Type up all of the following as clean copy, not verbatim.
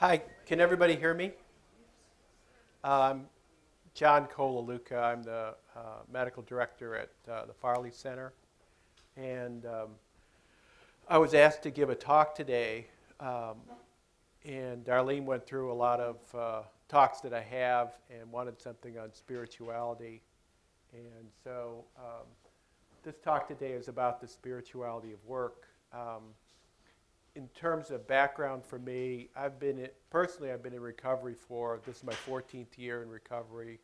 Hi, can everybody hear me? I'm John Colaluca. I'm the medical director at the Farley Center. And I was asked to give a talk today. And Darlene went through a lot of talks that I have and wanted something on spirituality. And so this talk today is about the spirituality of work. In terms of background for me, I've been in recovery this is my 14th year in recovery.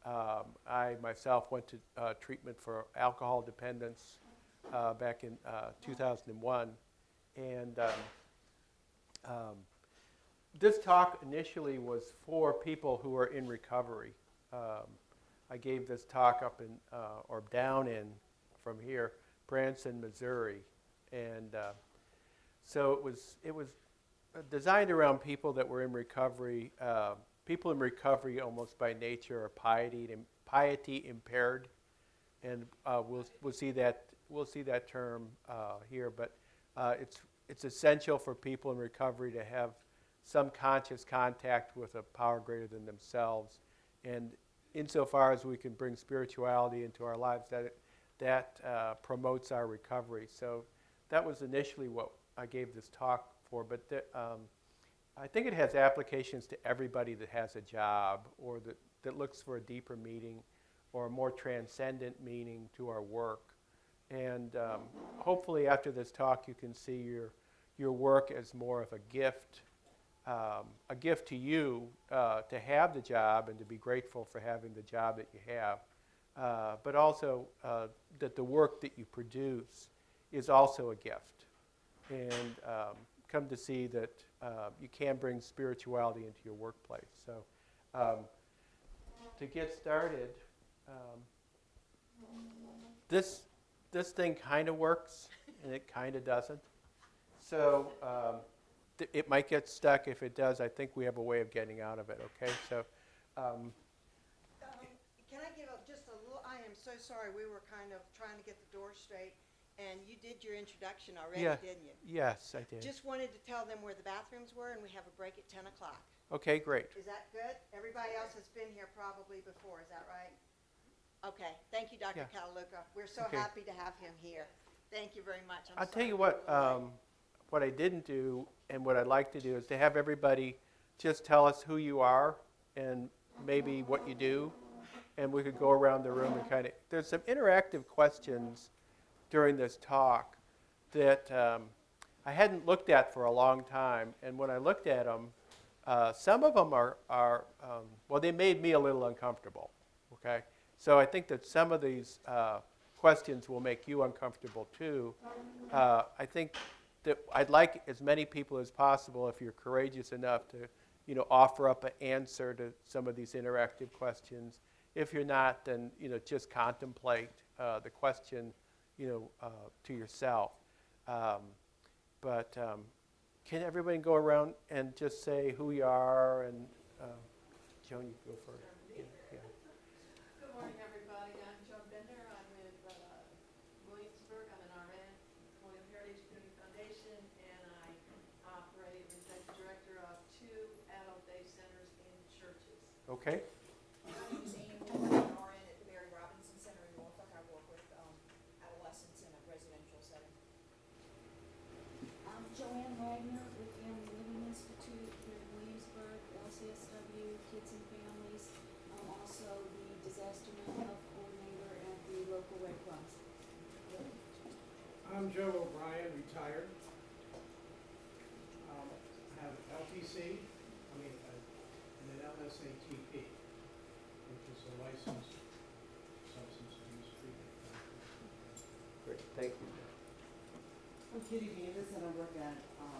I myself went to treatment for alcohol dependence back in 2001. And this talk initially was for people who are in recovery. I gave this talk up in, or down in, from here, Branson, Missouri. And so it was designed around people that were in recovery. People in recovery, almost by nature, are piety impaired, and we'll see that term here. But it's essential for people in recovery to have some conscious contact with a power greater than themselves, and insofar as we can bring spirituality into our lives, that promotes our recovery. So that was initially what I gave this talk for, but I think it has applications to everybody that has a job or that looks for a deeper meaning or a more transcendent meaning to our work. And hopefully after this talk you can see your work as more of a gift to you to have the job and to be grateful for having the job that you have, but also that the work that you produce is also a gift. And come to see that you can bring spirituality into your workplace. So to get started, this thing kind of works and it kind of doesn't. So it might get stuck. If it does, I think we have a way of getting out of it, okay? So can I give just a little, I am so sorry, we were kind of trying to get the door straight. And you did your introduction already, didn't you? Yes, I did. Just wanted to tell them where the bathrooms were, and we have a break at 10 o'clock. Okay, great. Is that good? Everybody else has been here probably before, is that right? Okay, thank you, Dr. Colaluca. We're so happy to have him here. Thank you very much. I'll tell you what I didn't do and what I'd like to do is to have everybody just tell us who you are and maybe what you do, and we could go around the room and there's some interactive questions during this talk that I hadn't looked at for a long time. And when I looked at them, some of them are well, they made me a little uncomfortable, okay? So I think that some of these questions will make you uncomfortable too. I think that I'd like as many people as possible, if you're courageous enough to, offer up an answer to some of these interactive questions. If you're not, then, just contemplate the question to yourself. But can everybody go around and just say who you are? And Joan, you go first. Yeah. Good morning, everybody. I'm Joan Bender. I'm with Williamsburg. I'm an RN, William Heritage Community Foundation, and I operate as executive director of 2 adult day centers in churches. Okay. Joanne Wagner with Family Living Institute here in Williamsburg, LCSW, Kids and Families. I'm also the disaster mental health coordinator at the local Red Cross. I'm Joe O'Brien, retired. I have an LTC, and an LSATP, which is a licensed substance abuse treatment. Great. Thank you. I'm Kitty Davis, and I work at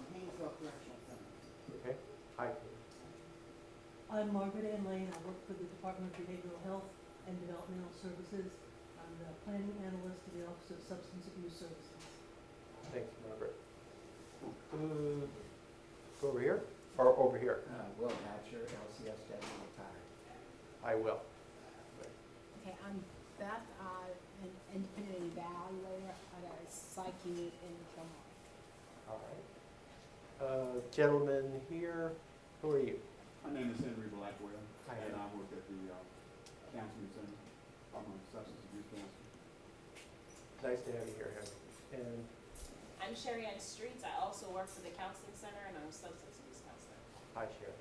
Haynesville Correctional Center. Okay. Hi. I'm Margaret Ann Lane. I work for the Department of Behavioral Health and Developmental Services. I'm the planning analyst to the Office of Substance Abuse Services. Thanks, Margaret. Go over here or over here? Will Hatcher, LCSW retired. I will. Okay, I'm Beth, an independent evaluator at a psych unit in Kilmore. All right. Gentleman here, Who are you? My name is Henry Blackwell, Hi, and Henry. I work at the counseling center. I'm a substance abuse counselor. Nice to have you here, Henry. And I'm Sherry Ann Streets. I also work for the counseling center and I'm a substance abuse counselor. hi, Sharon.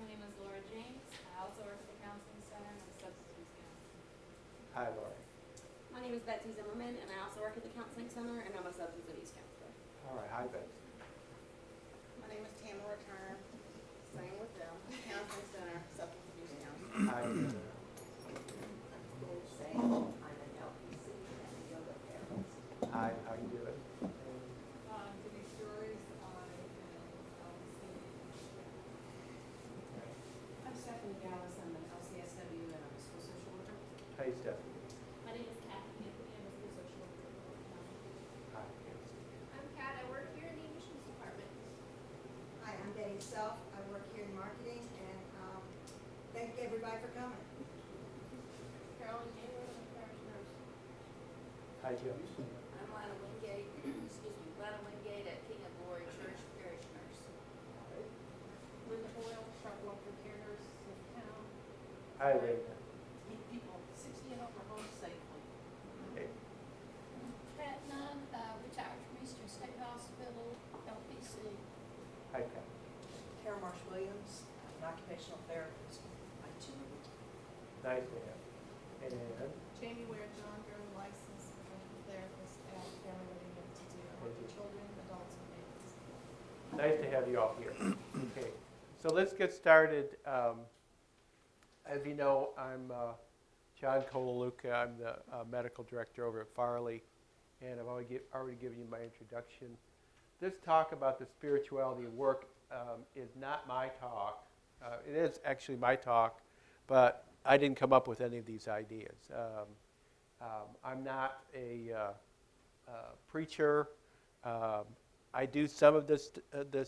My name is Laura James. I also work for the counseling center and I'm a substance abuse counselor. Hi, Lori. My name is Betsy Zimmerman, and I also work at the counseling center, and I'm a substance abuse counselor. All right, hi, Betsy. My name is Tamara Turner, same with them, counseling center, substance abuse counselor. Hi, Heather. I'm an LPC and a yoga therapist. Hi, how you doing? Denise Joyce, I am I'm Stephanie Gallus. I'm an LCSW and I'm a school social worker. Hey, Stephanie. My name is Kathy Anthony, I'm a school social worker. Hi. I'm Kat, I work here in the admissions department. Hi, I'm Betty Self. I work here in marketing, and thank everybody for coming. Carolyn Taylor, I'm a parish nurse. Hi, Joe. I'm Lana Wingate, Lana Wingate at King of Glory Church parish nurse. Linda Hoyle, sharp walker care nurse in town. Hi, Linda. Keep people 60 and over home safely. Hey. Pat Nunn, retired from Eastern State Hospital, LPC. Hi, Pat. Kara Marsh Williams, an occupational therapist. Nice to have you. And Jamie Ware John, girl licensed professional therapist at Family Living Entity. I work with children, adults, and babies. nice to have you all here. Okay, so let's get started. As you know, I'm John Colaluca. I'm the medical director over at Farley, and I've already given you my introduction. This talk about the spirituality of work is not my talk. It is actually my talk, but I didn't come up with any of these ideas. I'm not a preacher. I do some of this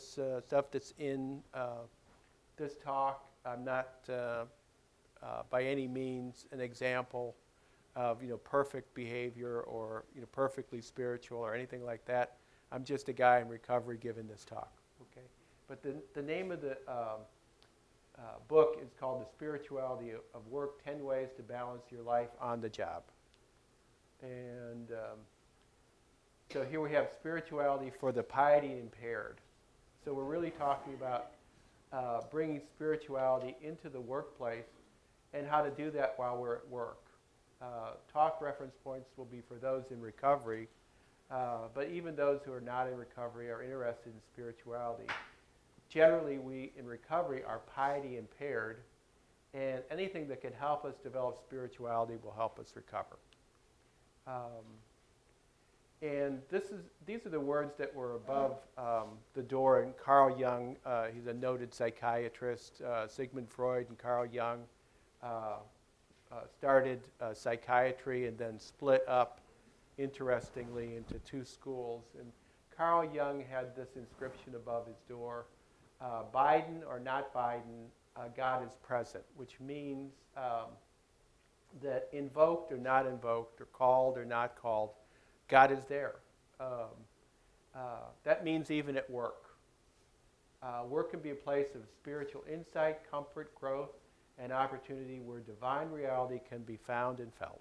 stuff that's in this talk. I'm not by any means an example of perfect behavior or perfectly spiritual or anything like that. I'm just a guy in recovery giving this talk. Okay, but the name of the book is called The Spirituality of Work, 10 Ways to Balance Your Life on the Job. And so here we have spirituality for the piety impaired. So we're really talking about bringing spirituality into the workplace and how to do that while we're at work. Talk reference points will be for those in recovery, but even those who are not in recovery are interested in spirituality. Generally, we in recovery are piety impaired, and anything that can help us develop spirituality will help us recover. And these are the words that were above the door. And Carl Jung, he's a noted psychiatrist. Sigmund Freud and Carl Jung started psychiatry and then split up, interestingly, into two schools. And Carl Jung had this inscription above his door: Biden or not Biden, God is present, which means that invoked or not invoked, or called or not called, God is there. That means even at work. Work can be a place of spiritual insight, comfort, growth, and opportunity where divine reality can be found and felt.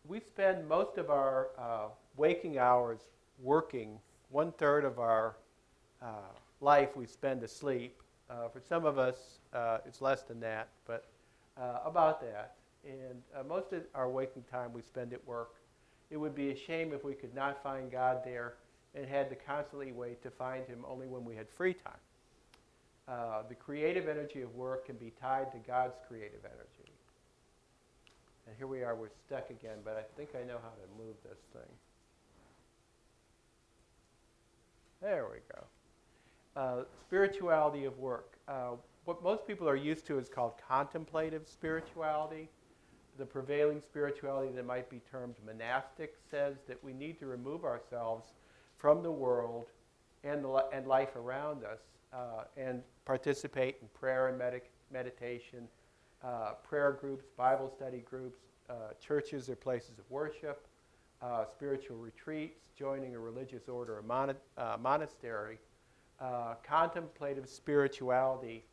We spend most of our waking hours working. 1/3 of our life we spend asleep. For some of us, it's less than that, but about that. And most of our waking time we spend at work. It would be a shame if we could not find God there and had to constantly wait to find Him only when we had free time. The creative energy of work can be tied to God's creative energy. And here we are, we're stuck again, but I think I know how to move this thing. There we go. Spirituality of work. What most people are used to is called contemplative spirituality. The prevailing spirituality that might be termed monastic says that we need to remove ourselves from the world and life around us and participate in prayer and meditation, prayer groups, Bible study groups, churches or places of worship, spiritual retreats, joining a religious order or monastery. contemplative spirituality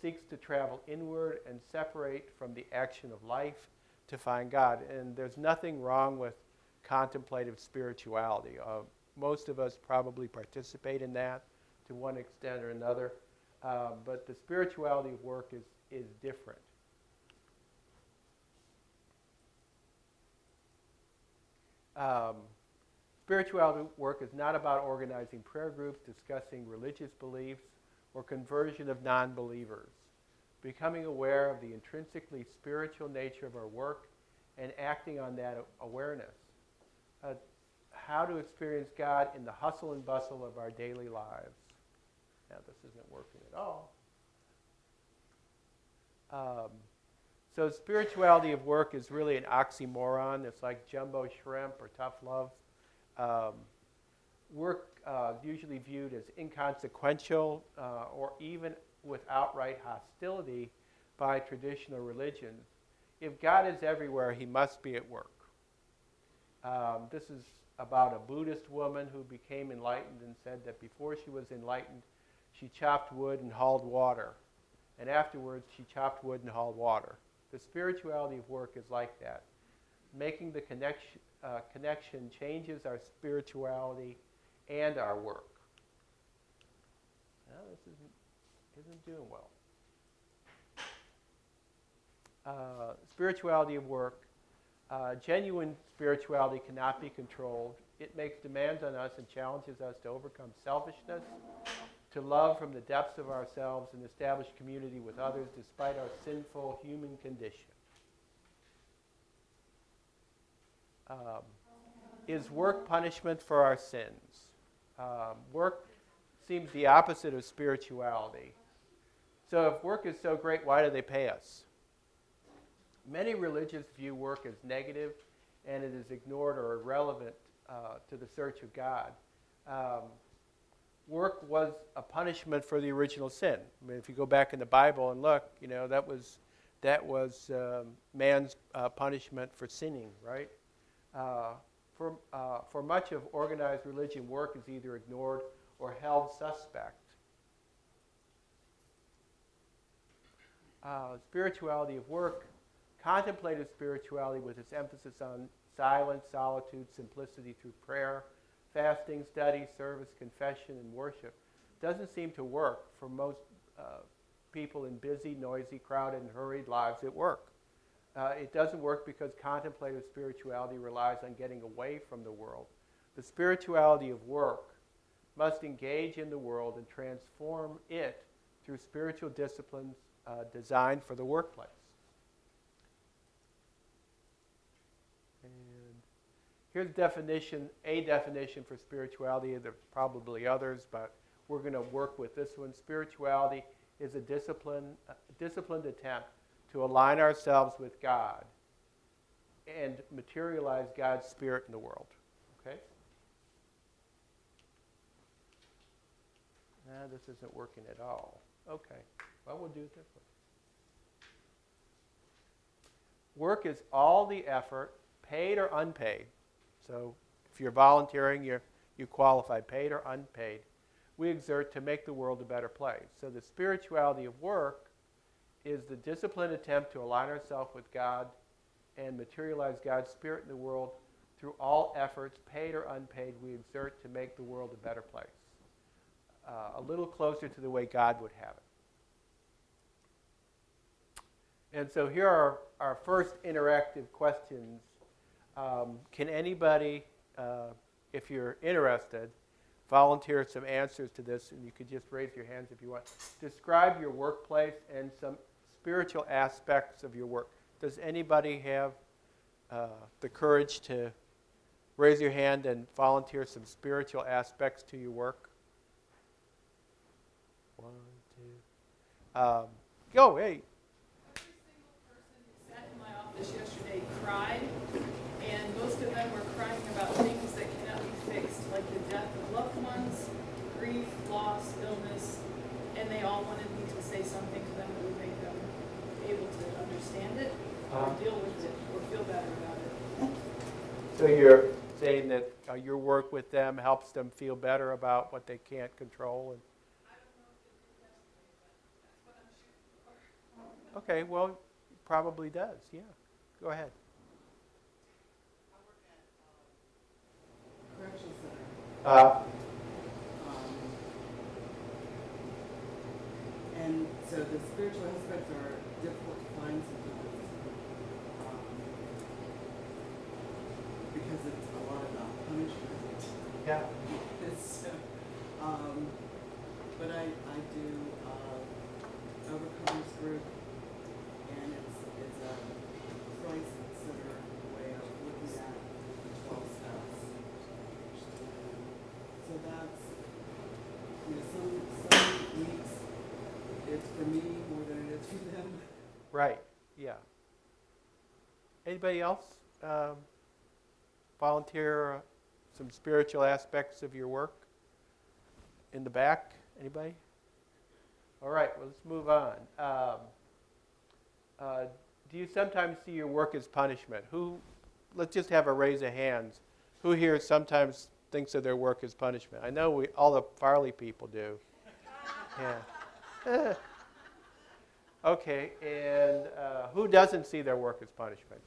seeks to travel inward and separate from the action of life to find God. And there's nothing wrong with contemplative spirituality. Most of us probably participate in that to one extent or another. But the spirituality of work is different. Spirituality work is not about organizing prayer groups, discussing religious beliefs, or conversion of non-believers. Becoming aware of the intrinsically spiritual nature of our work and acting on that awareness. How to experience God in the hustle and bustle of our daily lives. Now, this isn't working at all. So spirituality of work is really an oxymoron. It's like jumbo shrimp or tough love. Work usually viewed as inconsequential or even with outright hostility by traditional religions. If God is everywhere, he must be at work. This is about a Buddhist woman who became enlightened and said that before she was enlightened, she chopped wood and hauled water. And afterwards, she chopped wood and hauled water. The spirituality of work is like that. Making the connection changes our spirituality and our work. Now, this isn't doing well. Spirituality of work. Genuine spirituality cannot be controlled. It makes demands on us and challenges us to overcome selfishness, to love from the depths of ourselves and establish community with others despite our sinful human condition. Is work punishment for our sins? Work seems the opposite of spirituality. So if work is so great, why do they pay us? Many religions view work as negative, and it is ignored or irrelevant to the search of God. Work was a punishment for the original sin. I mean, if you go back in the Bible and look, that was man's punishment for sinning, right? For much of organized religion, work is either ignored or held suspect. Spirituality of work, contemplative spirituality with its emphasis on silence, solitude, simplicity through prayer, fasting, study, service, confession, and worship, doesn't seem to work for most people in busy, noisy, crowded, and hurried lives at work. It doesn't work because contemplative spirituality relies on getting away from the world. The spirituality of work must engage in the world and transform it through spiritual disciplines designed for the workplace. And here's a definition for spirituality. There are probably others, but we're going to work with this one. Spirituality is a disciplined attempt to align ourselves with God and materialize God's Spirit in the world. Okay? Nah, this isn't working at all. Okay. Well, we'll do it this way. Work is all the effort, paid or unpaid. So if you're volunteering, you qualify, paid or unpaid, we exert to make the world a better place. So the spirituality of work is the disciplined attempt to align ourselves with God and materialize God's Spirit in the world through all efforts, paid or unpaid, we exert to make the world a better place. A little closer to the way God would have it. And so here are our first interactive questions. Can anybody, if you're interested, volunteer some answers to this, and you could just raise your hands if you want. Describe your workplace and some spiritual aspects of your work. Does anybody have the courage to raise your hand and volunteer some spiritual aspects to your work? 1, 2. Go, hey. Every single person who sat in my office yesterday cried, and most of them were crying about things that cannot be fixed, like the death of loved ones, grief, loss, illness, and they all wanted me to say something to them that would make them able to understand it, or deal with it, or feel better about it. So you're saying that your work with them helps them feel better about what they can't control? And Okay, well, probably does, yeah. Go ahead. Correctional center. Uh, And so the spiritual aspects are difficult to find sometimes, because it's a lot about punishment. yeah. So, but I do Overcomers group, and it's a Farley Center way of looking at the 12 steps. So that's, some weeks it's for me more than it is for them. Right, yeah. Anybody else volunteer some spiritual aspects of your work? In the back, anybody? All right, well, let's move on. Do you sometimes see your work as punishment? Let's just have a raise of hands. Who here sometimes thinks of their work as punishment? I know all the Farley people do. Yeah. Okay, and who doesn't see their work as punishment?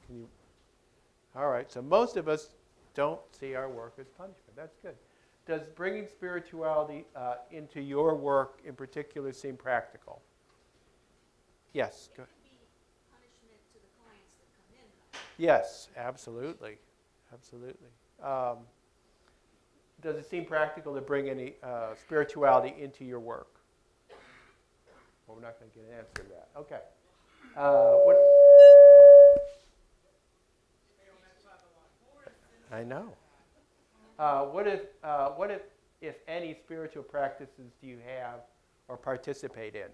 All right, so most of us don't see our work as punishment. That's good. Does bringing spirituality into your work in particular seem practical? Yes. Go ahead. It can be punishment to the clients that come in, though. Yes, absolutely. Absolutely. Does it seem practical to bring any spirituality into your work? Well, we're not going to get an answer to that. Okay. What? I know. What if any spiritual practices do you have or participate in?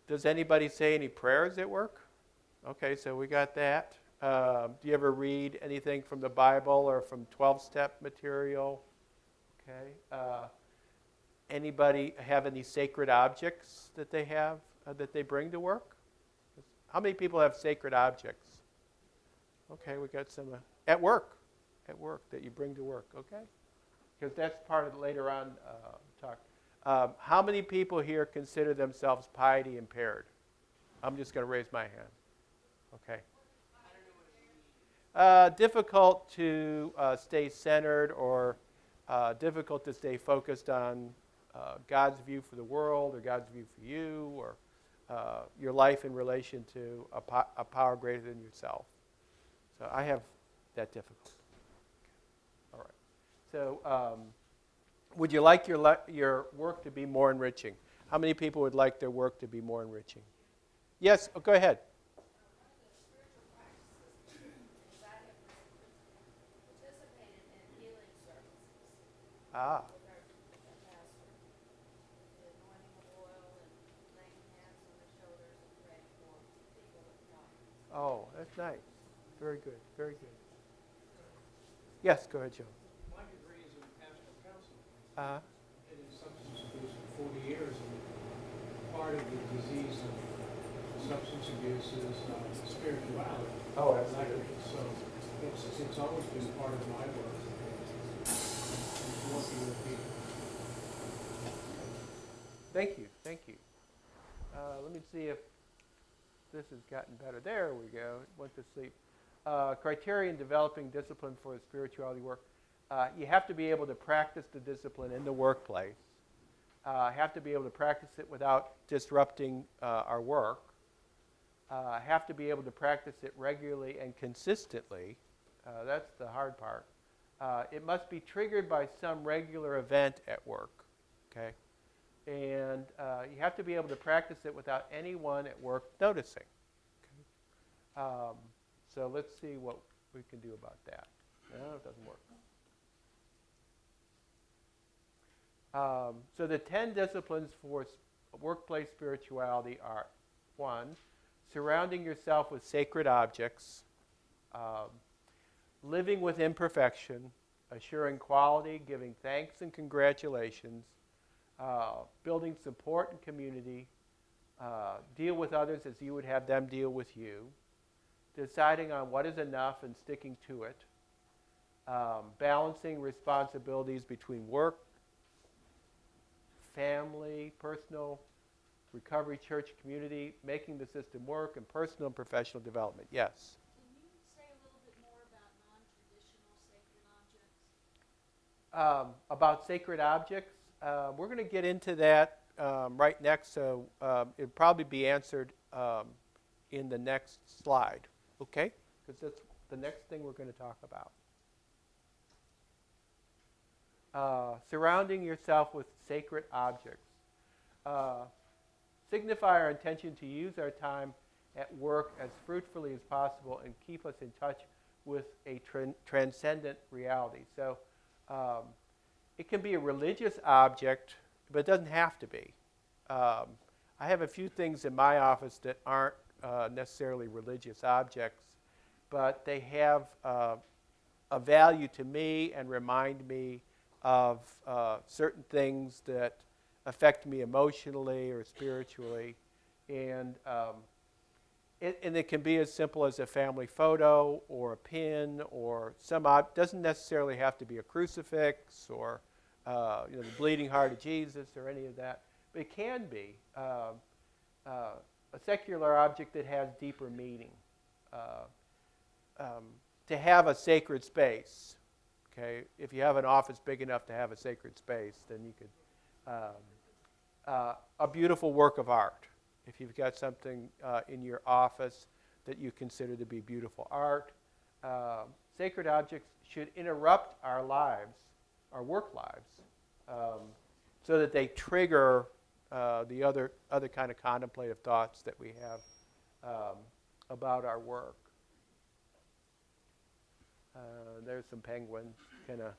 Does anybody say any prayers at work? Okay, so we got that. Do you ever read anything from the Bible or from 12-step material? Okay. Anybody have any sacred objects that they have that they bring to work? How many people have sacred objects? Okay, we got some at work. At work that you bring to work, okay? Because that's part of the later on talk. How many people here consider themselves piety impaired? I'm just going to raise my hand. Okay. Difficult to stay centered or difficult to stay focused on God's view for the world or God's view for you or your life in relation to a power greater than yourself. So I have that difficulty. All right. So would you like your work to be more enriching? How many people would like their work to be more enriching? Yes, go ahead. Ah. Oh, that's nice. Very good, very good. Yes, go ahead, Joe. My degree is in pastoral counseling. Uh-huh. Been in substance abuse for 40 years, and part of the disease of substance abuse is spirituality. Oh, absolutely. So it's always been part of my work, working with people. Thank you, thank you. Let me see if this has gotten better. There we go. It went to sleep. Criteria in developing discipline for spirituality work. You have to be able to practice the discipline in the workplace. Have to be able to practice it without disrupting our work. Have to be able to practice it regularly and consistently. That's the hard part. It must be triggered by some regular event at work. Okay? And you have to be able to practice it without anyone at work noticing. Okay? So let's see what we can do about that. No, it doesn't work. So the 10 disciplines for workplace spirituality are: 1, surrounding yourself with sacred objects, living with imperfection, assuring quality, giving thanks and congratulations, building support and community, deal with others as you would have them deal with you, deciding on what is enough and sticking to it, balancing responsibilities between work, family, personal recovery church community, making the system work, and personal and professional development. Yes? Can you say a little bit more about non-traditional sacred objects? About sacred objects, we're going to get into that right next, so it'll probably be answered in the next slide, okay? Because that's the next thing we're going to talk about. Surrounding yourself with sacred objects. Signify our intention to use our time at work as fruitfully as possible and keep us in touch with a transcendent reality. So it can be a religious object, but it doesn't have to be. I have a few things in my office that aren't necessarily religious objects, but they have a value to me and remind me of certain things that affect me emotionally or spiritually. And it can be as simple as a family photo or a pin or doesn't necessarily have to be a crucifix or the bleeding heart of Jesus or any of that. But it can be a secular object that has deeper meaning. To have a sacred space, okay? If you have an office big enough to have a sacred space, then you could, a beautiful work of art. If you've got something in your office that you consider to be beautiful art, sacred objects should interrupt our lives, our work lives, so that they trigger the other kind of contemplative thoughts that we have about our work. There's some penguins, kind of,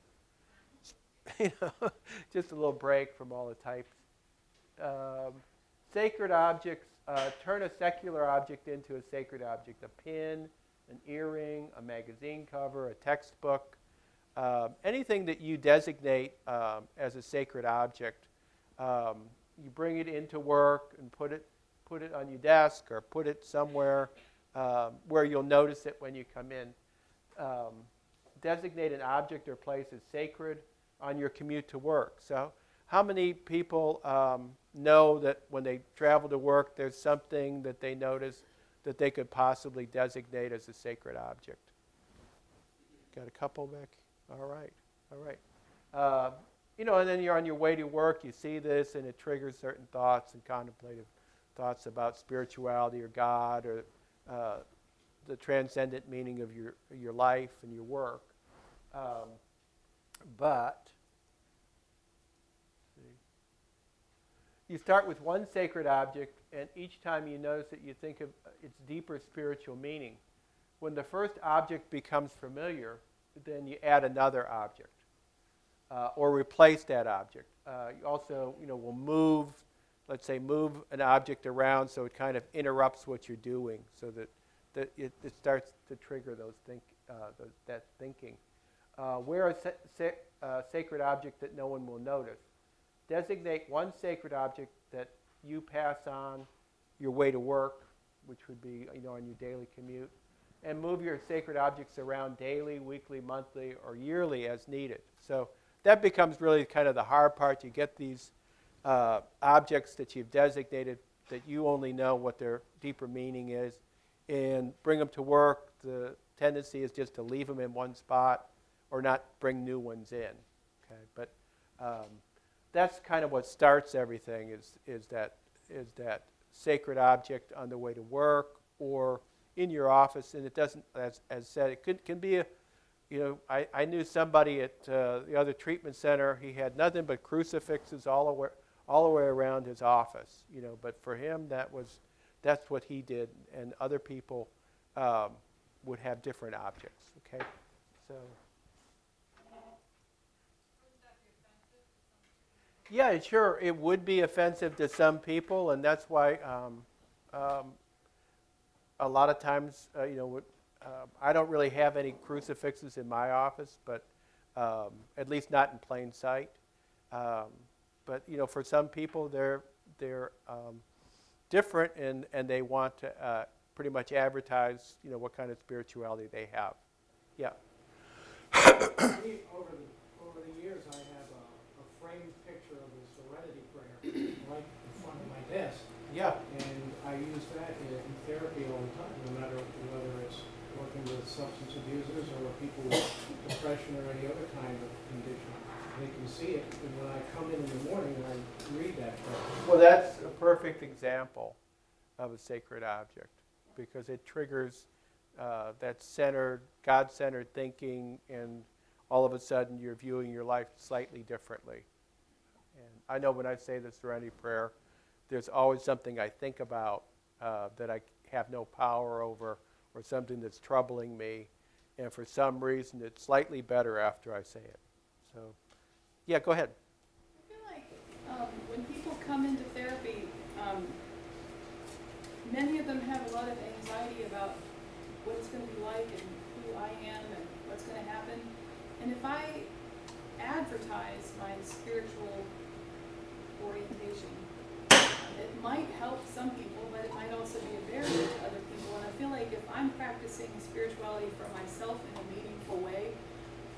just a little break from all the types. Sacred objects, turn a secular object into a sacred object. A pin, an earring, a magazine cover, a textbook, anything that you designate as a sacred object. You bring it into work and put it on your desk or put it somewhere where you'll notice it when you come in. Designate an object or place as sacred on your commute to work. So how many people know that when they travel to work, there's something that they notice that they could possibly designate as a sacred object? Got a couple back? All right. And then you're on your way to work, you see this, and it triggers certain thoughts and contemplative thoughts about spirituality or God or the transcendent meaning of your life and your work. But you start with one sacred object, and each time you notice that you think of its deeper spiritual meaning. When the first object becomes familiar, then you add another object or replace that object. You also, will move an object around so it kind of interrupts what you're doing, so that it starts to trigger that thinking. Wear a sacred object that no one will notice. Designate one sacred object that you pass on your way to work, which would be on your daily commute, and move your sacred objects around daily, weekly, monthly, or yearly as needed. So that becomes really kind of the hard part. You get these objects that you've designated that you only know what their deeper meaning is, and bring them to work. The tendency is just to leave them in one spot or not bring new ones in. Okay, but that's kind of what starts everything is that sacred object on the way to work or in your office. And it doesn't, as said, it can be I knew somebody at the other treatment center. He had nothing but crucifixes all the way around his office. But for him, that's what he did, and other people would have different objects. Okay, so. Yeah, sure. It would be offensive to some people, and that's why a lot of times, I don't really have any crucifixes in my office, but at least not in plain sight. But for some people, they're different, and they want to pretty much advertise, what kind of spirituality they have. Yeah. Over the years, I have a framed picture of the Serenity Prayer right in front of my desk. Yeah. And I use that in therapy all the time, no matter whether it's working with substance abusers or people with depression or any other kind of condition. They can see it, and when I come in the morning, I read that prayer. Well, that's a perfect example of a sacred object because it triggers that centered, God-centered thinking, and all of a sudden you're viewing your life slightly differently. And I know when I say the Serenity Prayer, there's always something I think about that I have no power over, or something that's troubling me, and for some reason it's slightly better after I say it. So, yeah, go ahead. I feel like when people come into therapy, many of them have a lot of anxiety about what it's going to be like and who I am and what's going to happen. And if I advertise my spiritual orientation, it might help some people, but it might also be a barrier to other people. And I feel like if I'm practicing spirituality for myself in a meaningful way,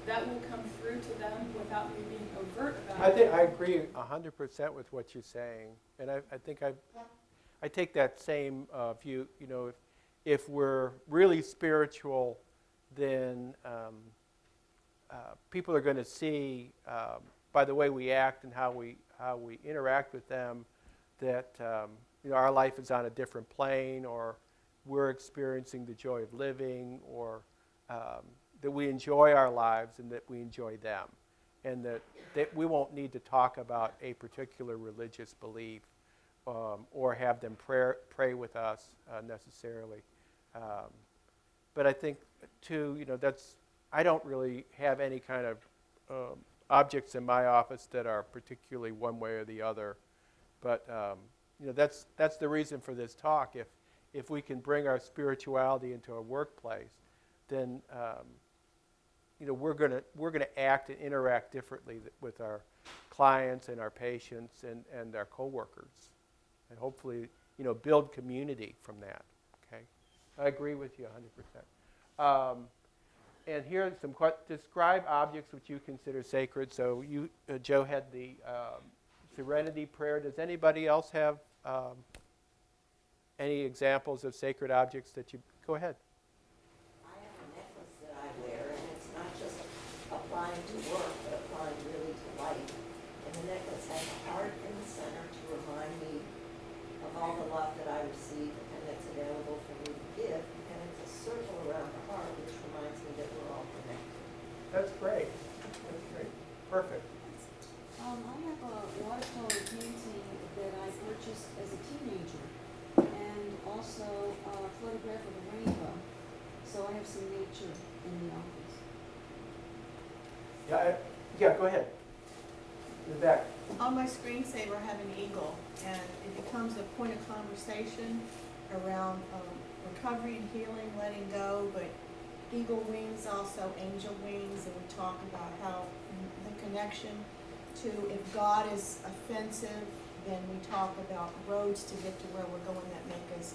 that will come through to them without me being overt about it. I agree 100% with what you're saying, and I think I take that same view. You know, if we're really spiritual, then people are going to see by the way we act and how we interact with them that you know, our life is on a different plane, or we're experiencing the joy of living, or that we enjoy our lives and that we enjoy them, and that we won't need to talk about a particular religious belief or have them pray with us necessarily. But I think, too, you know, I don't really have any kind of objects in my office that are particularly one way or the other. But you know, that's the reason for this talk. If we can bring our spirituality into a workplace, then you know, we're gonna act and interact differently with our clients and our patients and our coworkers, and hopefully, you know, build community from that. Okay, I agree with you 100%. And here are some describe objects which you consider sacred. So you, Joe, had the Serenity Prayer. Does anybody else have any examples of sacred objects that you? Go ahead. I have a necklace that I wear, and it's not just applying to work, but applying really to life. And the necklace has a heart in the center to remind me of all the love that I receive and that's available for me to give. And it's a circle around the heart, which reminds me that we're all connected. That's great. That's great. Perfect. I have a watercolor painting that I purchased as a teenager, and also a photograph of a rainbow. So I have some nature in the office. Yeah, go ahead. In the back. On my screensaver, I have an eagle, and it becomes a point of conversation around recovery and healing, letting go, but eagle wings, also angel wings, and we talk about how the connection to, if God is offensive, then we talk about roads to get to where we're going that make us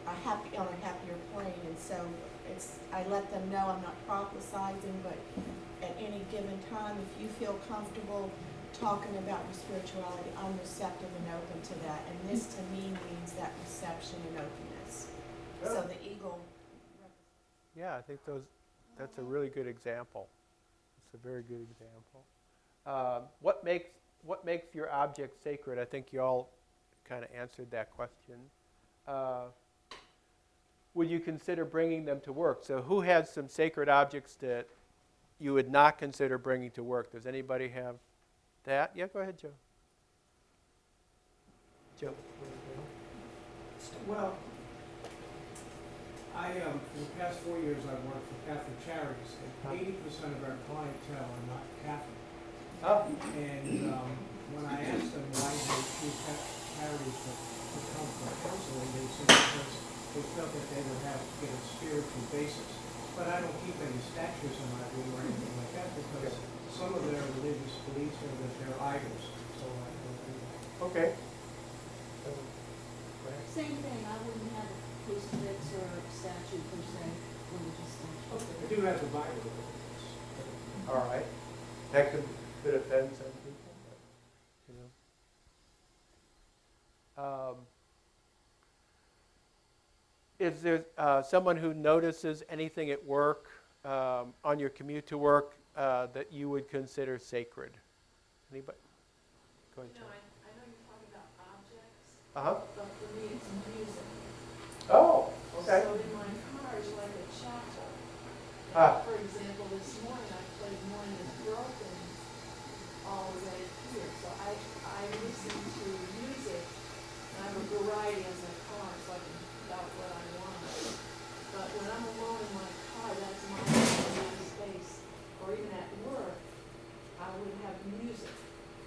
on a happier plane. And so I let them know I'm not prophesizing, but at any given time, if you feel comfortable talking about your spirituality, I'm receptive and open to that. And this to me means that reception and openness. Good. So the eagle. Yeah, I think that's a really good example. It's a very good example. What makes your object sacred? I think you all kind of answered that question. Would you consider bringing them to work? So who has some sacred objects that you would not consider bringing to work? Does anybody have that? Yeah, go ahead, Joe. Joe. Well, for the past 4 years, I've worked for Catholic Charities, and 80% of our clientele are not Catholic. Oh. And when I asked them why they choose charities to come for counseling, they said because they felt that they would have to get a spiritual basis. But I don't keep any statues in my room or anything like that, because some of their religious beliefs are that they're idols. So I don't do that. Okay. Same thing, I wouldn't have a crucifix or a statue per se, religious statue. I do have the Bible. All right. That could offend some people, but, you know. Is there someone who notices anything at work, on your commute to work, that you would consider sacred? Anybody? Go ahead, You know, John. I know you're talking about objects, Uh-huh. but for me, it's music. Oh, okay. So in my car is like a chapel. Ah. For example, this morning I played Morning is Broken all the way here. So I listen to music, and I have a variety in my car, so I can pick out what I want. But when I'm alone in my car, that's my space. Or even at work, I would have music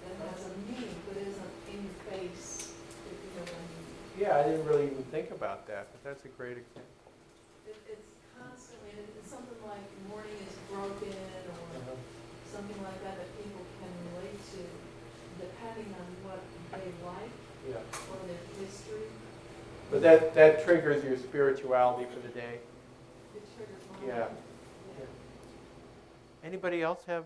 that has a meaning, but isn't in your face, if you know what I mean. Yeah, I didn't really even think about that, but that's a great example. It's constantly, it's something like Morning is Broken or something like that that people can relate to, depending on what they like Yeah. or their history. But that triggers your spirituality for the day. It triggers mine. Yeah. Anybody else have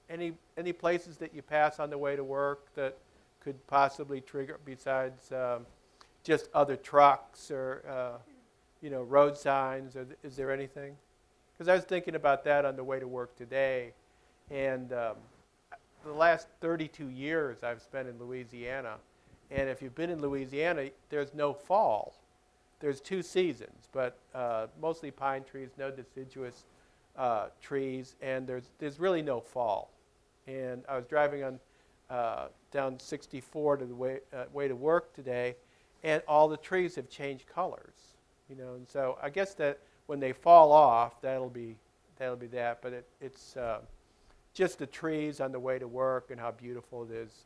any places that you pass on the way to work that could possibly trigger, besides just other trucks or road signs? Or is there anything? Because I was thinking about that on the way to work today, and the last 32 years I've spent in Louisiana, and if you've been in Louisiana, there's no fall. There's 2 seasons, but mostly pine trees, no deciduous trees, and there's really no fall. And I was driving on down 64 to the way to work today, and all the trees have changed colors, And so I guess that when they fall off, that'll be that. But it's just the trees on the way to work and how beautiful it is.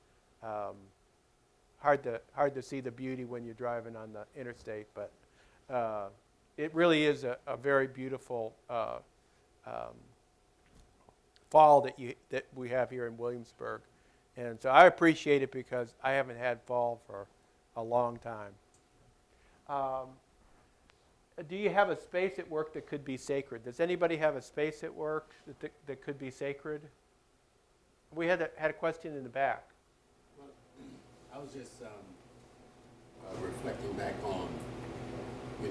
Hard to see the beauty when you're driving on the interstate, but it really is a very beautiful fall that we have here in Williamsburg. And so I appreciate it because I haven't had fall for a long time. Do you have a space at work that could be sacred? Does anybody have a space at work that could be sacred? We had a question in the back. Well, I was just reflecting back on,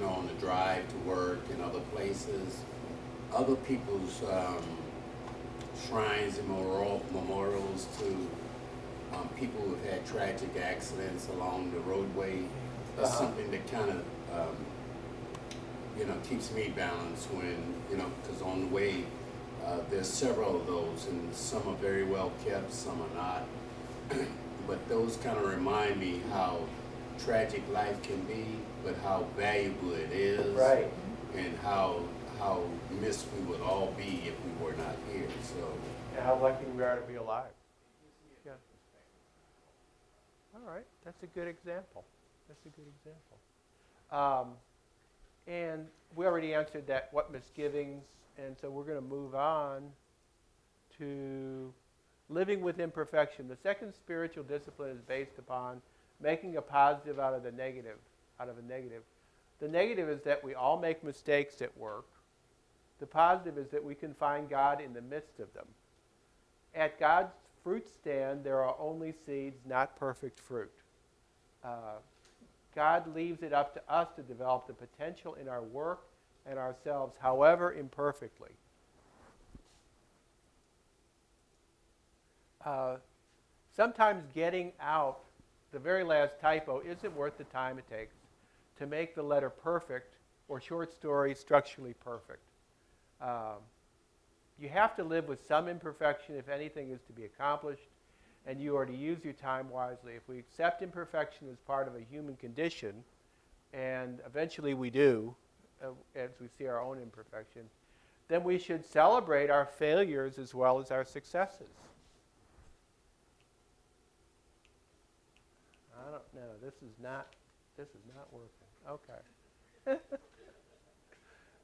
on the drive to work and other places, other people's shrines and memorials to people who have had tragic accidents along the roadway. That's something that kind of, keeps me balanced when, because on the way, there's several of those, and some are very well kept, some are not. But those kind of remind me how tragic life can be, but how valuable it is. Right. And how missed we would all be if we were not here. So. And how lucky we are to be alive. Yeah. All right, that's a good example. And we already answered that, what misgivings, and so we're going to move on to living with imperfection. The second spiritual discipline is based upon making a positive out of a negative. The negative is that we all make mistakes at work. The positive is that we can find God in the midst of them. At God's fruit stand, there are only seeds, not perfect fruit. God leaves it up to us to develop the potential in our work and ourselves, however imperfectly. Sometimes getting out the very last typo isn't worth the time it takes to make the letter perfect or short story structurally perfect. You have to live with some imperfection if anything is to be accomplished, and you are to use your time wisely. If we accept imperfection as part of a human condition, and eventually we do, as we see our own imperfection, then we should celebrate our failures as well as our successes. I don't know. This is not working. Okay.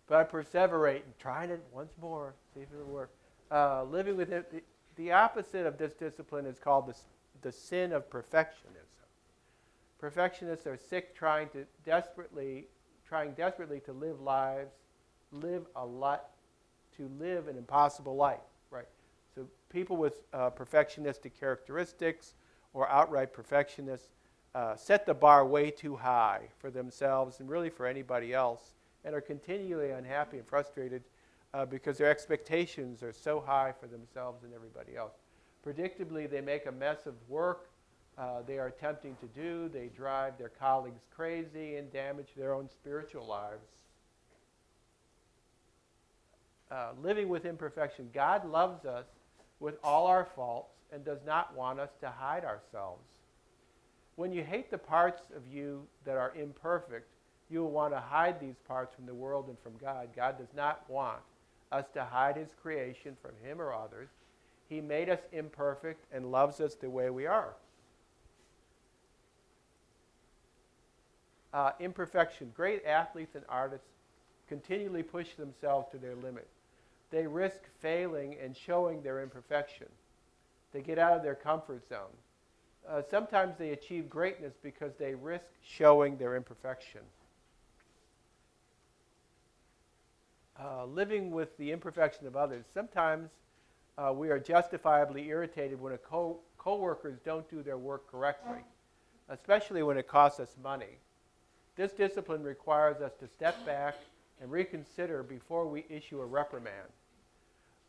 But I perseverate and trying it once more, see if it'll work. Living with it, the opposite of this discipline is called the sin of perfectionism. Perfectionists are sick trying desperately to live an impossible life, right? So people with perfectionistic characteristics or outright perfectionists set the bar way too high for themselves and really for anybody else, and are continually unhappy and frustrated because their expectations are so high for themselves and everybody else. Predictably, they make a mess of work they are attempting to do. They drive their colleagues crazy and damage their own spiritual lives. Living with imperfection. God loves us with all our faults and does not want us to hide ourselves. When you hate the parts of you that are imperfect, you will want to hide these parts from the world and from God. God does not want us to hide his creation from him or others. He made us imperfect and loves us the way we are. Imperfection. Great athletes and artists continually push themselves to their limit. They risk failing and showing their imperfection. They get out of their comfort zone. Sometimes they achieve greatness because they risk showing their imperfection. Living with the imperfection of others. Sometimes we are justifiably irritated when co-workers don't do their work correctly, especially when it costs us money. This discipline requires us to step back and reconsider before we issue a reprimand.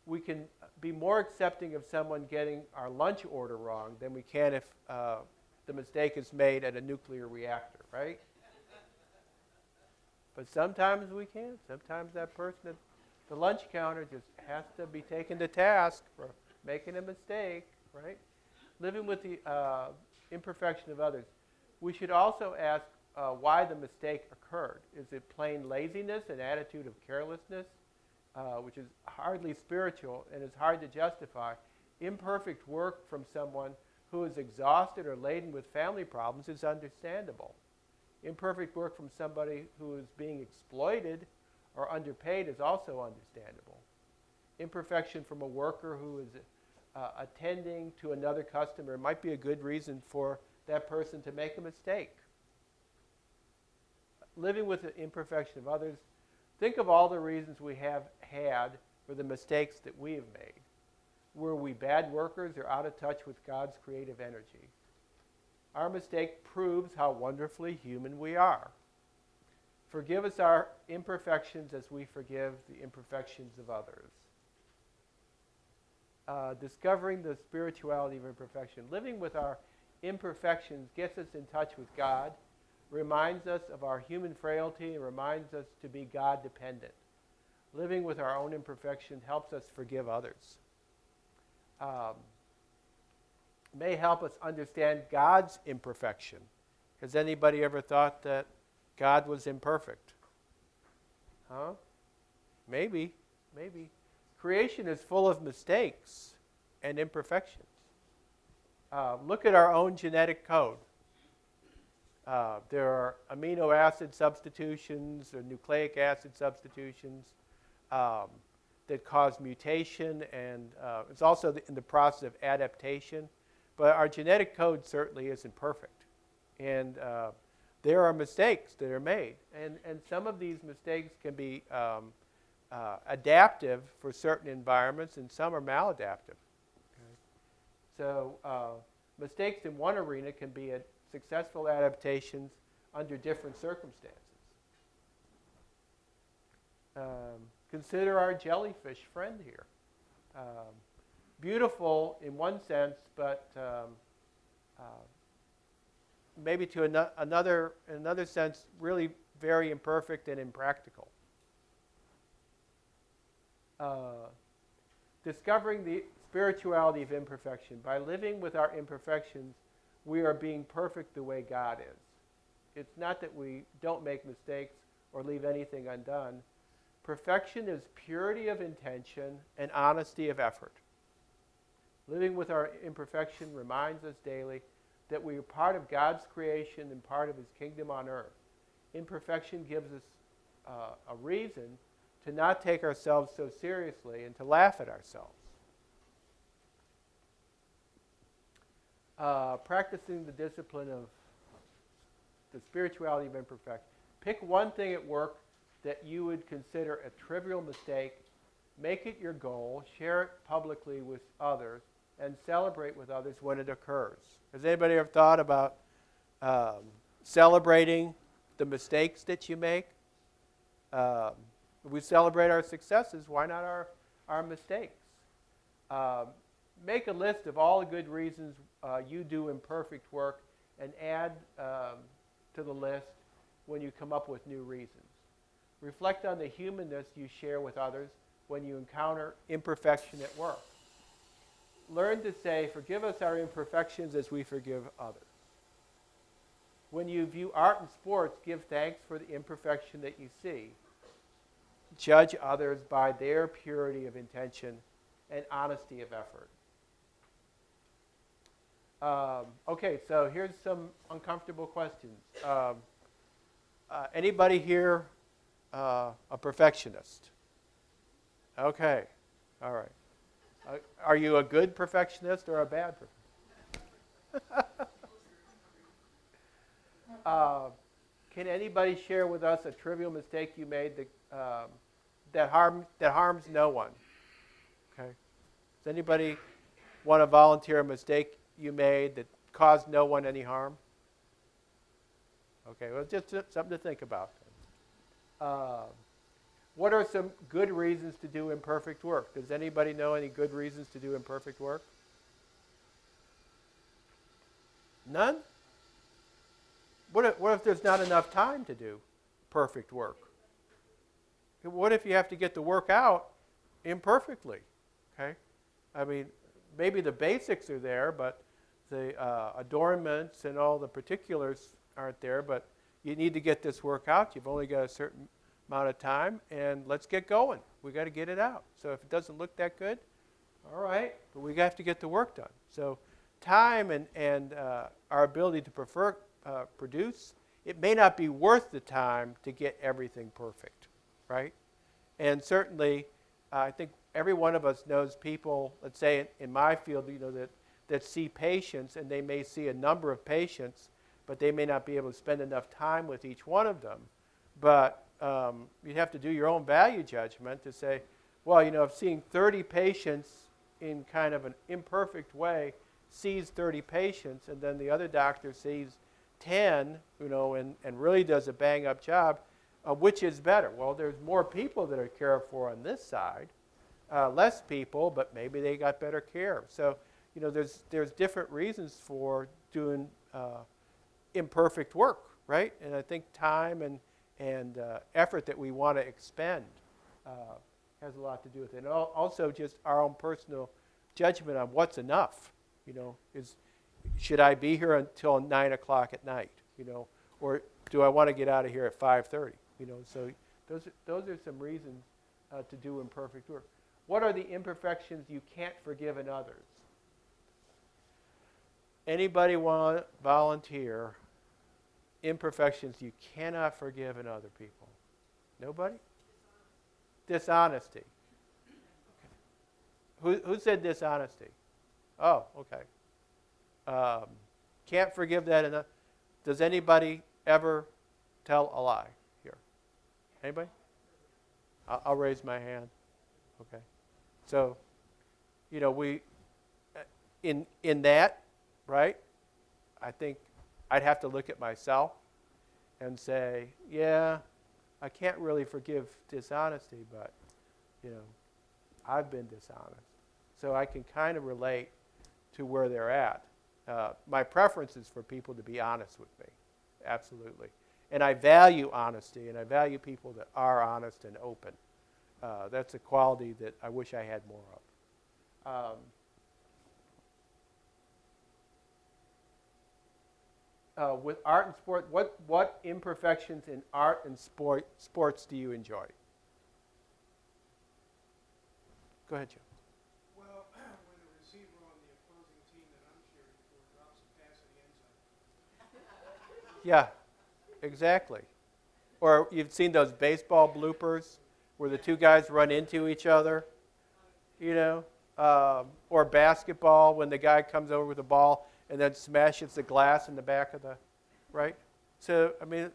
We can be more accepting of someone getting our lunch order wrong than we can if the mistake is made at a nuclear reactor, right? But sometimes we can't. Sometimes that person at the lunch counter just has to be taken to task for making a mistake, right? Living with the imperfection of others. We should also ask why the mistake occurred. Is it plain laziness, an attitude of carelessness, which is hardly spiritual and is hard to justify? Imperfect work from someone who is exhausted or laden with family problems is understandable. Imperfect work from somebody who is being exploited or underpaid is also understandable. Imperfection from a worker who is attending to another customer might be a good reason for that person to make a mistake. Living with the imperfection of others, think of all the reasons we have had for the mistakes that we have made. Were we bad workers or out of touch with God's creative energy? Our mistake proves how wonderfully human we are. Forgive us our imperfections as we forgive the imperfections of others. Discovering the spirituality of imperfection. Living with our imperfections gets us in touch with God, reminds us of our human frailty, and reminds us to be God-dependent. Living with our own imperfection helps us forgive others. May help us understand God's imperfection. Has anybody ever thought that God was imperfect? Huh? Maybe. Creation is full of mistakes and imperfections. Look at our own genetic code. There are amino acid substitutions or nucleic acid substitutions that cause mutation, and it's also in the process of adaptation. But our genetic code certainly isn't perfect. And there are mistakes that are made. And some of these mistakes can be adaptive for certain environments, and some are maladaptive. Okay? So mistakes in one arena can be successful adaptations under different circumstances. Consider our jellyfish friend here. Beautiful in one sense, but maybe to another sense, really very imperfect and impractical. Discovering the spirituality of imperfection. By living with our imperfections, we are being perfect the way God is. It's not that we don't make mistakes or leave anything undone. Perfection is purity of intention and honesty of effort. Living with our imperfection reminds us daily that we are part of God's creation and part of his kingdom on earth. Imperfection gives us a reason to not take ourselves so seriously and to laugh at ourselves. Practicing the discipline of the spirituality of imperfection. Pick one thing at work that you would consider a trivial mistake. Make it your goal. Share it publicly with others, and celebrate with others when it occurs. Has anybody ever thought about Celebrating the mistakes that you make. We celebrate our successes. Why not our mistakes? Make a list of all the good reasons you do imperfect work and add to the list when you come up with new reasons. Reflect on the humanness you share with others when you encounter imperfection at work. Learn to say, forgive us our imperfections as we forgive others. When you view art and sports, give thanks for the imperfection that you see. Judge others by their purity of intention and honesty of effort. Okay, so here's some uncomfortable questions. Anybody here a perfectionist? Okay, all right. Are you a good perfectionist or a bad perfectionist? Can anybody share with us a trivial mistake you made that harms no one? Okay. Does anybody want to volunteer a mistake you made that caused no one any harm? Okay, well, just something to think about. What are some good reasons to do imperfect work? Does anybody know any good reasons to do imperfect work? None? What if there's not enough time to do perfect work? What if you have to get the work out imperfectly? Okay, I mean, maybe the basics are there, but the adornments and all the particulars aren't there, but you need to get this work out. You've only got a certain amount of time, and let's get going. We got to get it out. So if it doesn't look that good, all right, but we have to get the work done. So time and our ability to produce, it may not be worth the time to get everything perfect, right? And certainly, I think every one of us knows people, let's say in my field, that see patients, and they may see a number of patients, but they may not be able to spend enough time with each one of them. But you have to do your own value judgment to say, well, if seeing 30 patients in kind of an imperfect way sees 30 patients, and then the other doctor sees 10, and really does a bang-up job, which is better? Well, there's more people that are cared for on this side, less people, but maybe they got better care. So, there's different reasons for doing imperfect work, right? And I think time and effort that we want to expend has a lot to do with it. And also just our own personal judgment on what's enough. Should I be here until 9 o'clock at night? Or do I want to get out of here at 5:30? So those are some reasons to do imperfect work. What are the imperfections you can't forgive in others? Anybody want to volunteer imperfections you cannot forgive in other people? Nobody? Dishonesty. Okay. Who said dishonesty? Oh, okay. Can't forgive that enough. Does anybody ever tell a lie here? Anybody? I'll raise my hand. Okay. So, we, in that, right, I think I'd have to look at myself and say, yeah, I can't really forgive dishonesty, but, I've been dishonest. So I can kind of relate to where they're at. My preference is for people to be honest with me, absolutely. And I value honesty, and I value people that are honest and open. That's a quality that I wish I had more of. With art and sport, what imperfections in art and sports do you enjoy? Go ahead, Joe. Well, when the receiver on the opposing team that I'm cheering for drops a pass in the end zone. Yeah, exactly. Or you've seen those baseball bloopers where the two guys run into each other, or basketball when the guy comes over with the ball and then smashes the glass in the back of the, right? So, I mean,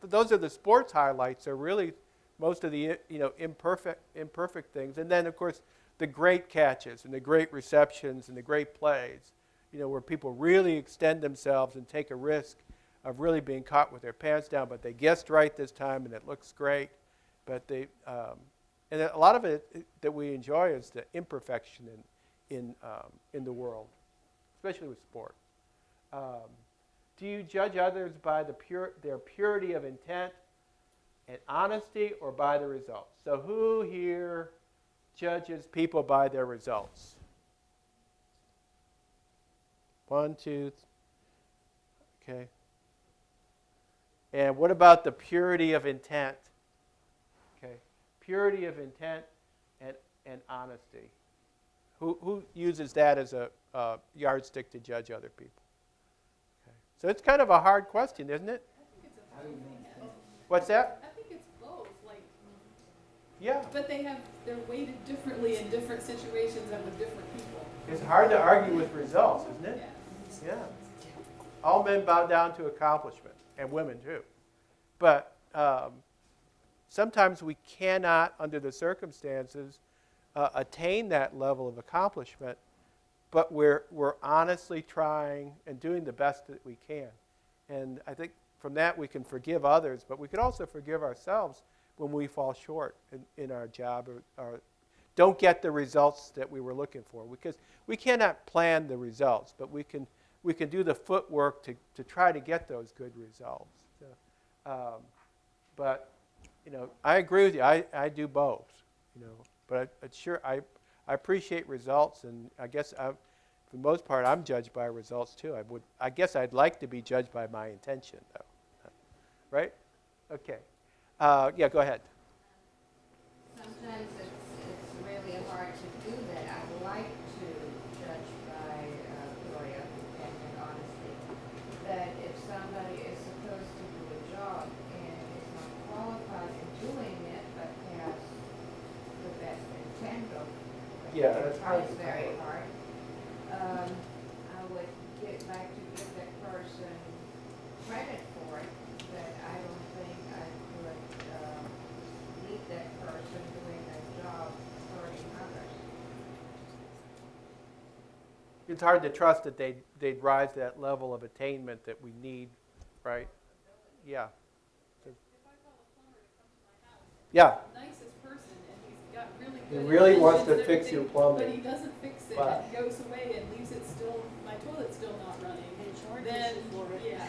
those are the sports highlights. Are really most of the, imperfect things. And then, of course, the great catches and the great receptions and the great plays, where people really extend themselves and take a risk of really being caught with their pants down, but they guessed right this time and it looks great. But and a lot of it that we enjoy is the imperfection in the world, especially with sport. Do you judge others by their purity of intent and honesty, or by the results? So who here judges people by their results? 1, 2, okay. And what about the purity of intent? Okay, purity of intent and honesty. Who uses that as a yardstick to judge other people? Okay. So it's kind of a hard question, isn't it? I think it's a What's that? I think it's both, like, Yeah. but they're weighted differently in different situations and with different people. It's hard to argue with results, isn't it? Yeah. Yeah. All men bow down to accomplishment, and women too. But sometimes we cannot, under the circumstances, attain that level of accomplishment, but we're honestly trying and doing the best that we can. And I think from that we can forgive others, but we can also forgive ourselves when we fall short in our job or don't get the results that we were looking for. Because we cannot plan the results, but we can do the footwork to try to get those good results. So, but I agree with you. I do both. But I appreciate results, and I guess for the most part I'm judged by results too. I guess I'd like to be judged by my intention though. Right? Okay. Yeah, go ahead. Sometimes it's really hard to do that. I would like to judge by Gloria and honesty. That if somebody is supposed to do a job and is not qualified in doing it, but has the best intent of Yeah, that's hard. it's very hard. I would like to give that person credit for it, but I don't think I could leave that person doing that job hurting others. It's hard to trust that they'd rise to that level of attainment that we need, right? Yeah. Yeah. Nicest person, and he's got really He good really wants intentions to and fix your everything, plumbing. but he doesn't fix it But- and goes away and leaves it still, my toilet's still not running. Then, yeah,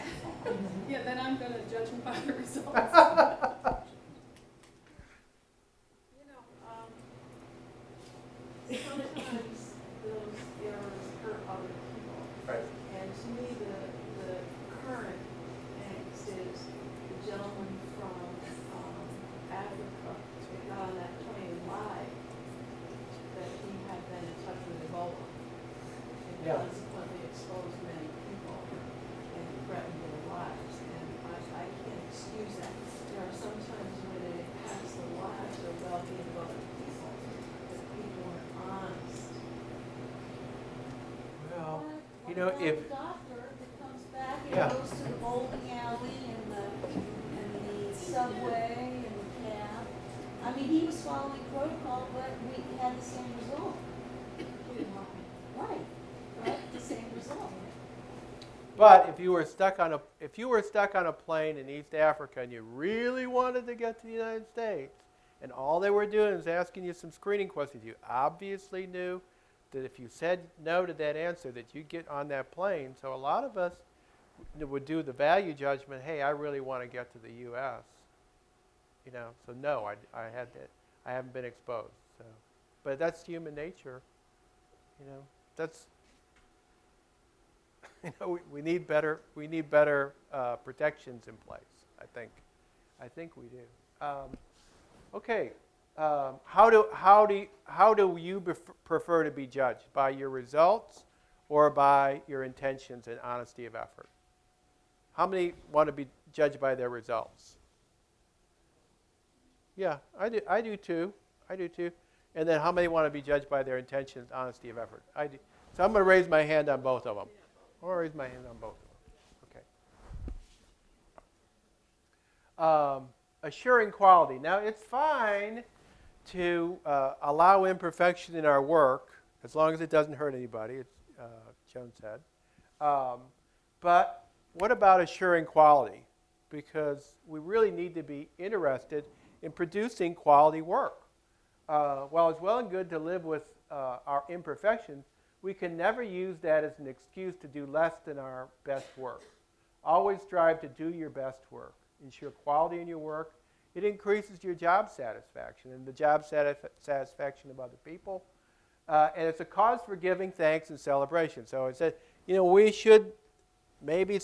yeah, then I'm gonna judge him by the results. Sometimes those errors hurt other people. Right. And to me, the current angst is the gentleman from Africa that got on that plane live, that he had been in touch with Ebola. And Yeah. consequently exposed many people and threatened their lives. And I can't excuse that. There are some times when it impacts the lives or well-being of other people, that people are honest. Well, What if about the doctor that comes back and Yeah. goes to the bowling alley and the subway and the cab? I mean, he was following protocol, but we had the same result. Right, the same result. But if you were stuck on a plane in East Africa and you really wanted to get to the United States, and all they were doing is asking you some screening questions, you obviously knew that if you said no to that answer, that you'd get on that plane. So a lot of us would do the value judgment. Hey, I really want to get to the U.S. So no, I haven't been exposed. So, but that's human nature. That's. We need better protections in place. I think we do. Okay. How do you prefer to be judged? By your results or by your intentions and honesty of effort? How many want to be judged by their results? Yeah, I do too. And then how many want to be judged by their intentions, honesty of effort? I do. So I'm going to raise my hand on both of them. I'll raise my hand on both of them. Okay. Assuring quality. Now, it's fine to allow imperfection in our work, as long as it doesn't hurt anybody, as Joan said. But what about assuring quality? Because we really need to be interested in producing quality work. While it's well and good to live with our imperfections, we can never use that as an excuse to do less than our best work. Always strive to do your best work. Ensure quality in your work. It increases your job satisfaction and the job satisfaction of other people. And it's a cause for giving thanks and celebration. So it said, you know, we should maybe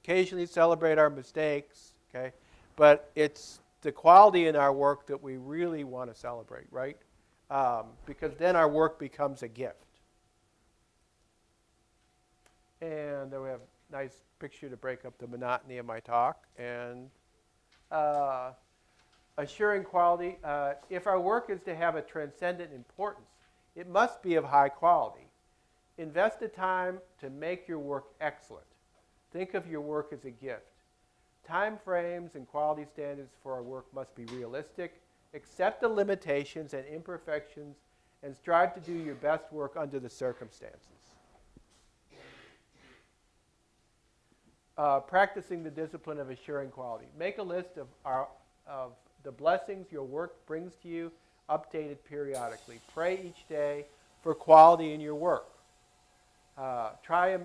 occasionally celebrate our mistakes, okay? But it's the quality in our work that we really want to celebrate, right? Because then our work becomes a gift. And then we have a nice picture to break up the monotony of my talk. And assuring quality, if our work is to have a transcendent importance, it must be of high quality. Invest the time to make your work excellent. Think of your work as a gift. Time frames and quality standards for our work must be realistic. Accept the limitations and imperfections and strive to do your best work under the circumstances. Practicing the discipline of assuring quality. Make a list of the blessings your work brings to you, updated periodically. Pray each day for quality in your work. Try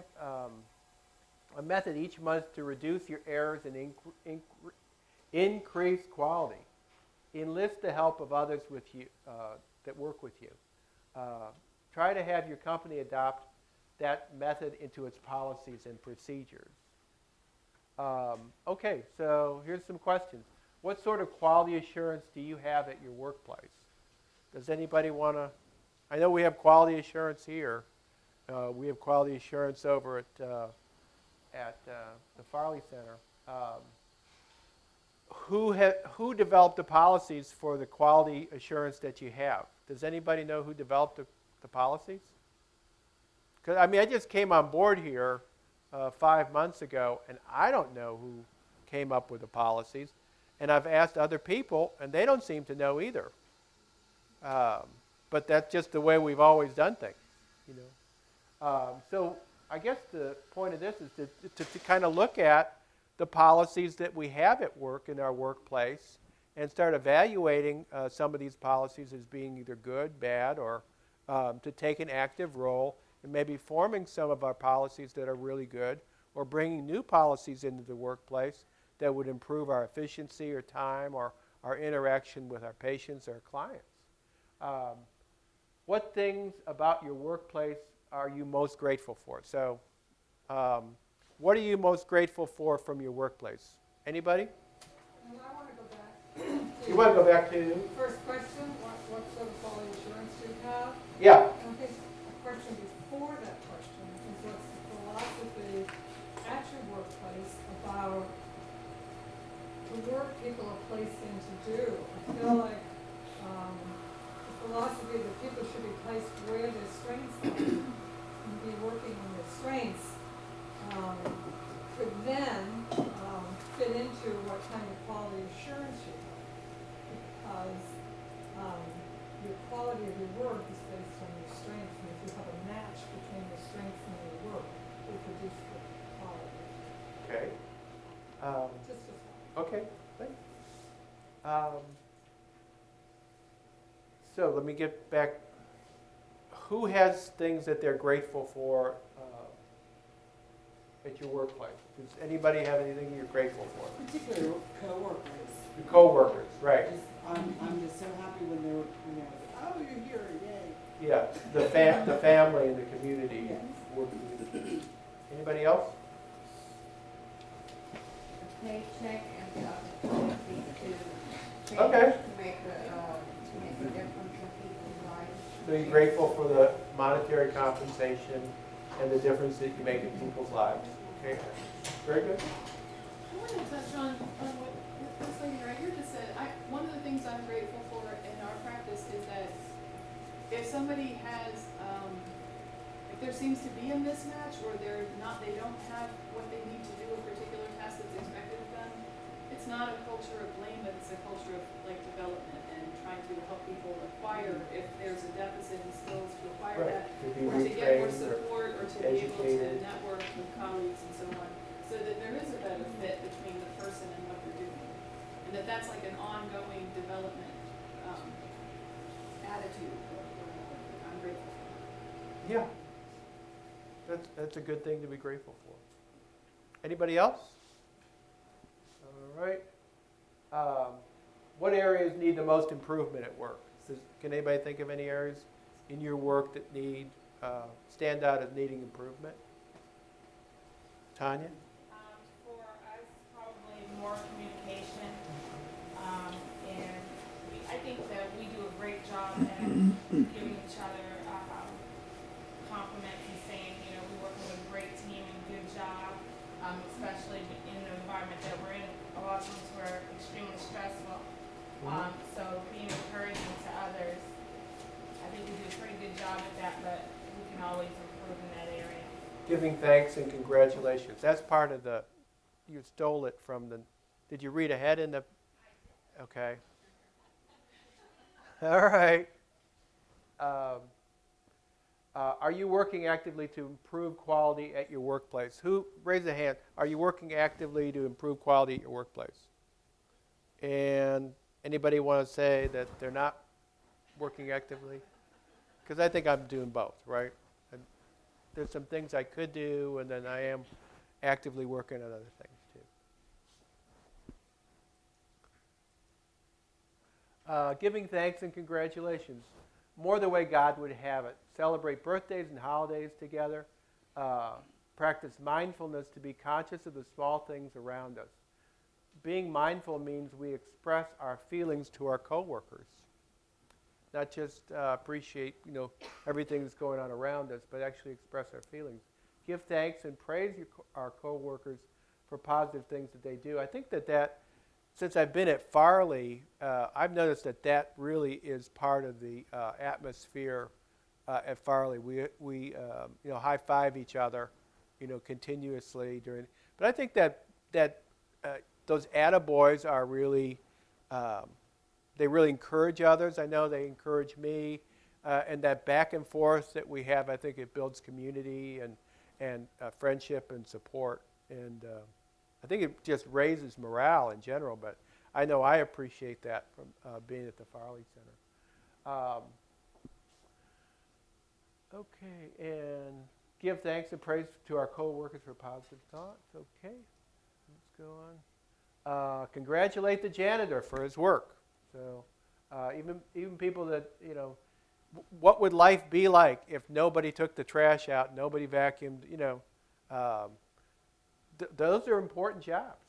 a method each month to reduce your errors and increase quality. Enlist the help of others with you that work with you. Try to have your company adopt that method into its policies and procedures. Okay, so here's some questions. What sort of quality assurance do you have at your workplace? Does anybody want to? I know we have quality assurance here. We have quality assurance over at the Farley Center. Who developed the policies for the quality assurance that you have? Does anybody know who developed the policies? Because I mean, I just came on board here 5 months ago, and I don't know who came up with the policies. And I've asked other people, and they don't seem to know either. But that's just the way we've always done things, you know. So I guess the point of this is to kind of look at the policies that we have at work in our workplace and start evaluating some of these policies as being either good, bad, or to take an active role in maybe forming some of our policies that are really good or bringing new policies into the workplace that would improve our efficiency or time or our interaction with our patients or clients. What things about your workplace are you most grateful for? So what are you most grateful for from your workplace? Anybody? And I want to go back. You want to go back to? First question, what sort of quality assurance do you have? Yeah. And I think a question before that question is what's the philosophy at your workplace about the work people are placed in to do? I feel like the philosophy that people should be placed where their strengths are and be working on their strengths could then fit into what kind of quality assurance you have. Because your quality of your work is based on your strengths, and if you have a match between your strengths and your work, it will produce the quality. Okay. Just a thought. Okay, thanks. So let me get back. Who has things that they're grateful for at your workplace? Does anybody have anything you're grateful for? Particularly co-workers. Your co-workers, right. I'm just so happy when they're, oh, you're here, yay. Yeah, the family and the community Yes. working with you. Anybody else? A paycheck and the opportunity to change, Okay. to make a difference in people's lives. So you're grateful for the monetary compensation and the difference that you make in people's lives. Okay, very good. I want to touch on what this lady right here just said. One of the things I'm grateful for in our practice is that if somebody has, if there seems to be a mismatch or they don't have what they need to do a particular task that's expected of them, it's not a culture of blame, but it's a culture of like development and trying to help people acquire if there's a deficit in skills to acquire Right. that, To be or to get more retrained or support, or to be able to educated. network with colleagues and so on. So development, attitude, I'm grateful for. Yeah. That's a good thing to be grateful for. Anybody else? All right. What areas need the most improvement at work? Can anybody think of any areas in your work that stand out as needing improvement? Tanya? For us, probably more communication. And I think that we do a great job at giving each other compliments and saying, we work with a great team and good job, especially in the environment that we're in. A lot of times we're extremely stressful. So being encouraging to others, I think we do a pretty good job at that, but we can always improve in that area. Giving thanks and congratulations. That's part of you stole it from did you read ahead in the, okay. All right. Are you working actively to improve quality at your workplace? Raise a hand. Are you working actively to improve quality at your workplace? And anybody want to say that they're not working actively? Because I think I'm doing both, right? There's some things I could do, and then I am actively working on other things too. Giving thanks and congratulations. More the way God would have it. Celebrate birthdays and holidays together. Practice mindfulness to be conscious of the small things around us. Being mindful means we express our feelings to our coworkers. Not just appreciate, everything that's going on around us, but actually express our feelings. Give thanks and praise our coworkers for positive things that they do. I think that since I've been at Farley, I've noticed that really is part of the atmosphere at Farley. We high five each other, continuously during. But I think that those attaboys are really. They really encourage others. I know they encourage me, and that back and forth that we have, I think it builds community and friendship and support. And I think it just raises morale in general. But I know I appreciate that from being at the Farley Center. Okay, and give thanks and praise to our co-workers for positive thoughts. Okay, let's go on. Congratulate the janitor for his work. So even people that, what would life be like if nobody took the trash out, nobody vacuumed, those are important jobs.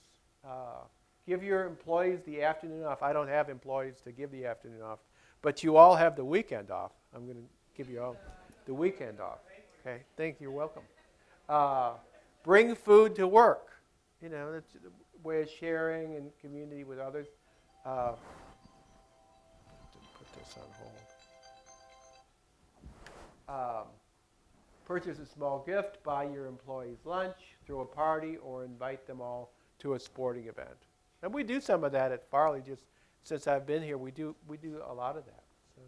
Give your employees the afternoon off. I don't have employees to give the afternoon off, but you all have the weekend off. I'm going to give you all the weekend off. Okay, thank you, you're welcome. Bring food to work. That's a way of sharing and community with others. This on hold. Purchase a small gift, buy your employees lunch, throw a party, or invite them all to a sporting event. And we do some of that at Farley. Just since I've been here, we do a lot of that. So,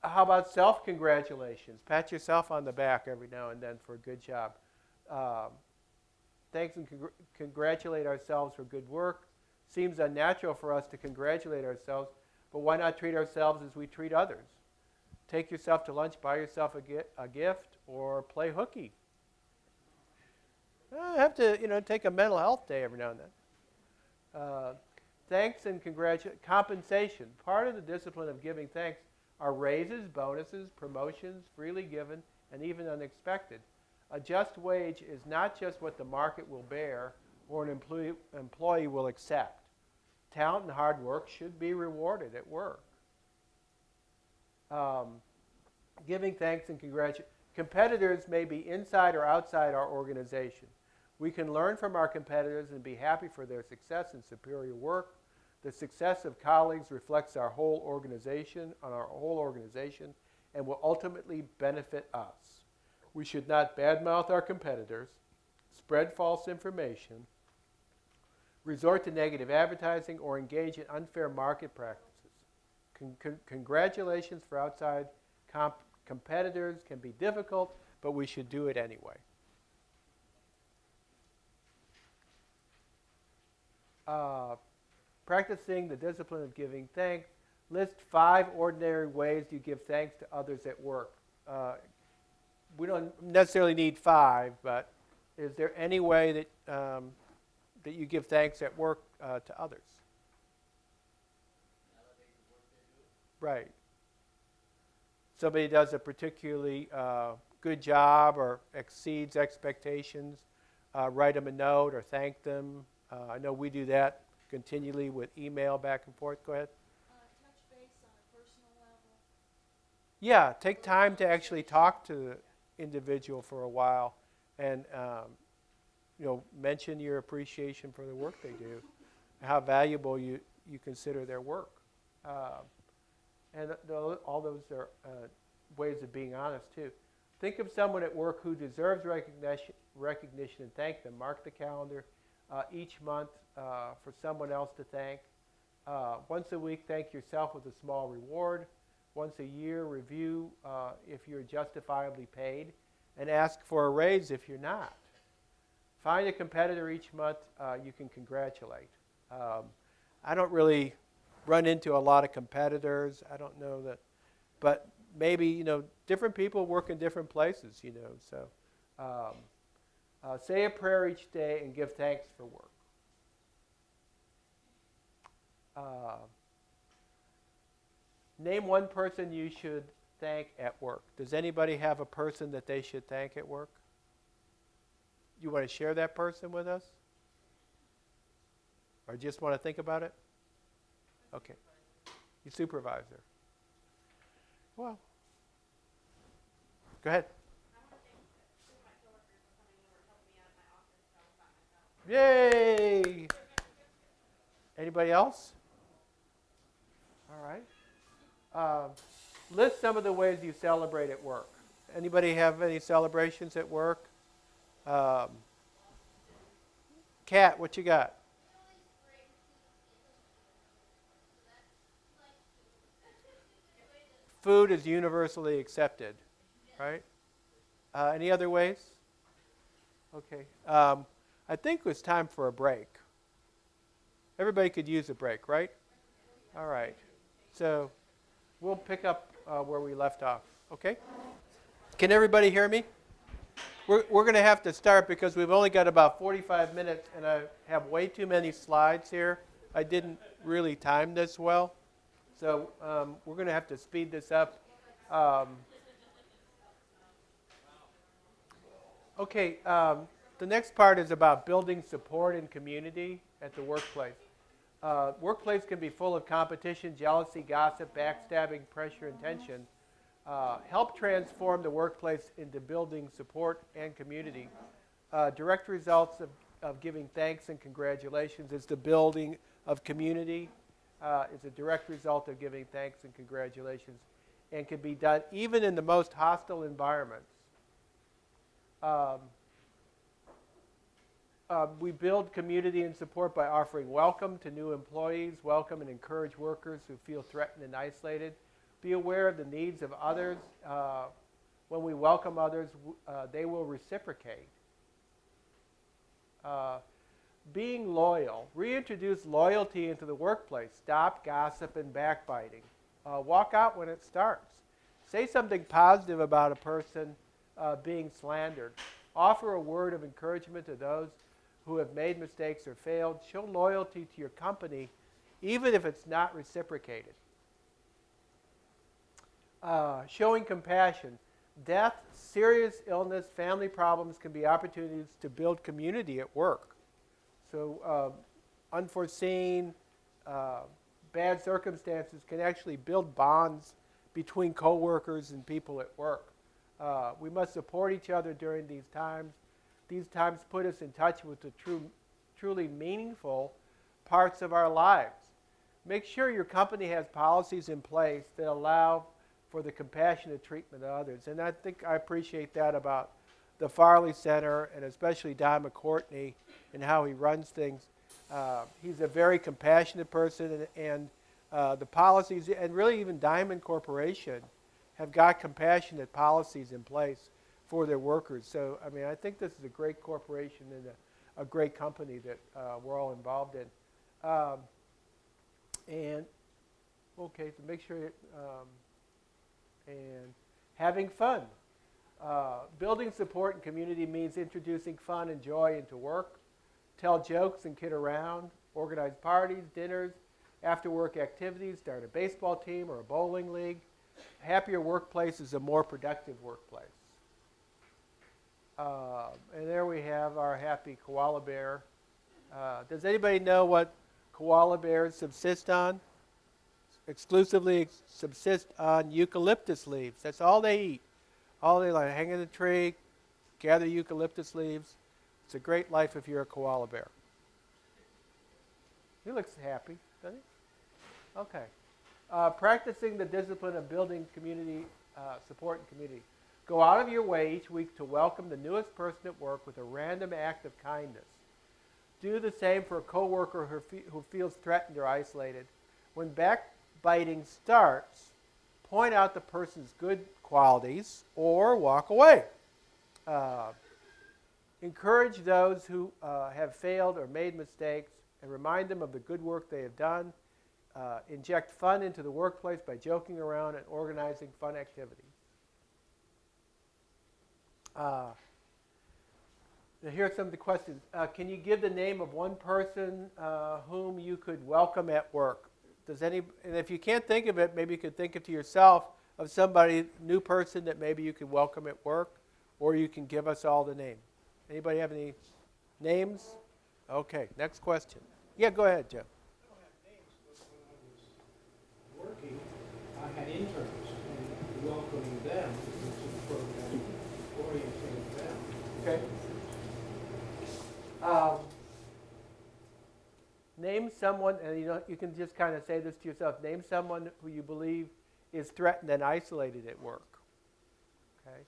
how about self-congratulations? Pat yourself on the back every now and then for a good job. Thanks and congratulate ourselves for good work. Seems unnatural for us to congratulate ourselves, but why not treat ourselves as we treat others? Take yourself to lunch, buy yourself a gift, or play hooky. I have to, take a mental health day every now and then. Thanks and compensation. Part of the discipline of giving thanks are raises, bonuses, promotions, freely given, and even unexpected. A just wage is not just what the market will bear or an employee will accept. Talent and hard work should be rewarded at work. Giving thanks and congratulations. Competitors may be inside or outside our organization. We can learn from our competitors and be happy for their success and superior work. The success of colleagues reflects our whole organization, and will ultimately benefit us. We should not badmouth our competitors, spread false information, resort to negative advertising, or engage in unfair market practices. Congratulations for outside competitors can be difficult, but we should do it anyway. practicing the discipline of giving thanks. List 5 ordinary ways you give thanks to others at work. We don't necessarily need 5, but is there any way that that you give thanks at work to others? Right. Somebody does a particularly good job or exceeds expectations, write them a note or thank them. I know we do that continually with email back and forth. Go ahead. Touch base on a personal level. Yeah, take time to actually talk to the individual for a while and mention your appreciation for the work they do, how valuable you consider their work. And all those are ways of being honest, too. Think of someone at work who deserves recognition and thank them. Mark the calendar each month for someone else to thank. Once a week, thank yourself with a small reward. Once a year, review if you're justifiably paid, and ask for a raise if you're not. Find a competitor each month you can congratulate. I don't really run into a lot of competitors. I don't know that, but maybe, different people work in different places, so say a prayer each day and give thanks for work. Name one person you should thank at work. Does anybody have a person that they should thank at work? You want to share that person with us? Or just want to think about it? Okay. Your supervisor. Well, go ahead. Yay! Anybody else? All right. List some of the ways you celebrate at work. Anybody have any celebrations at work? Kat, what you got? Food is universally accepted, right? Any other ways? Okay. I think it was time for a break. Everybody could use a break, right? All right. So we'll pick up where we left off, okay? Can everybody hear me? We're going to have to start because we've only got about 45 minutes and I have way too many slides here. I didn't really time this well. So we're going to have to speed this up. Okay, the next part is about building support and community at the workplace. Workplace can be full of competition, jealousy, gossip, backstabbing, pressure, and tension. Help transform the workplace into building support and community. Direct results of giving thanks and congratulations is the building of community. Is a direct result of giving thanks and congratulations and can be done even in the most hostile environments. We build community and support by offering welcome to new employees, welcome and encourage workers who feel threatened and isolated. Be aware of the needs of others. When we welcome others, they will reciprocate. Being loyal. Reintroduce loyalty into the workplace. Stop gossip and backbiting. Walk out when it starts. Say something positive about a person being slandered. Offer a word of encouragement to those who have made mistakes or failed. Show loyalty to your company, even if it's not reciprocated. Showing compassion. Death, serious illness, family problems can be opportunities to build community at work. So unforeseen, bad circumstances can actually build bonds between coworkers and people at work. We must support each other during these times. These times put us in touch with the truly meaningful parts of our lives. Make sure your company has policies in place that allow for the compassionate treatment of others. And I think I appreciate that about the Farley Center and especially Don McCourtney and how he runs things. He's a very compassionate person and the policies, and really even Diamond Corporation, have got compassionate policies in place for their workers. So, I mean, I think this is a great corporation and a great company that we're all involved in. And, okay, so make sure, and having fun. Building support and community means introducing fun and joy into work. Tell jokes and kid around. Organize parties, dinners, after-work activities. Start a baseball team or a bowling league. A happier workplace is a more productive workplace. And there we have our happy koala bear. Does anybody know what koala bears subsist on? Exclusively subsist on eucalyptus leaves. That's all they eat. All day long, hang in a tree, gather eucalyptus leaves. It's a great life if you're a koala bear. He looks happy, doesn't he? Okay. Practicing the discipline of building community support and community. Go out of your way each week to welcome the newest person at work with a random act of kindness. Do the same for a coworker who feels threatened or isolated. When backbiting starts, point out the person's good qualities or walk away. Encourage those who have failed or made mistakes and remind them of the good work they have done. Inject fun into the workplace by joking around and organizing fun activities. Now here are some of the questions. Can you give the name of one person whom you could welcome at work? And if you can't think of it, maybe you could think it to yourself of somebody, new person that maybe you could welcome at work, or you can give us all the name. Anybody have any names? Okay, next question. Yeah, go ahead, Jim. I don't have names, but when I was working, I had interns, and welcoming them into the program, orienting them. Okay. Name someone, and you can just kind of say this to yourself. Name someone who you believe is threatened and isolated at work. Okay.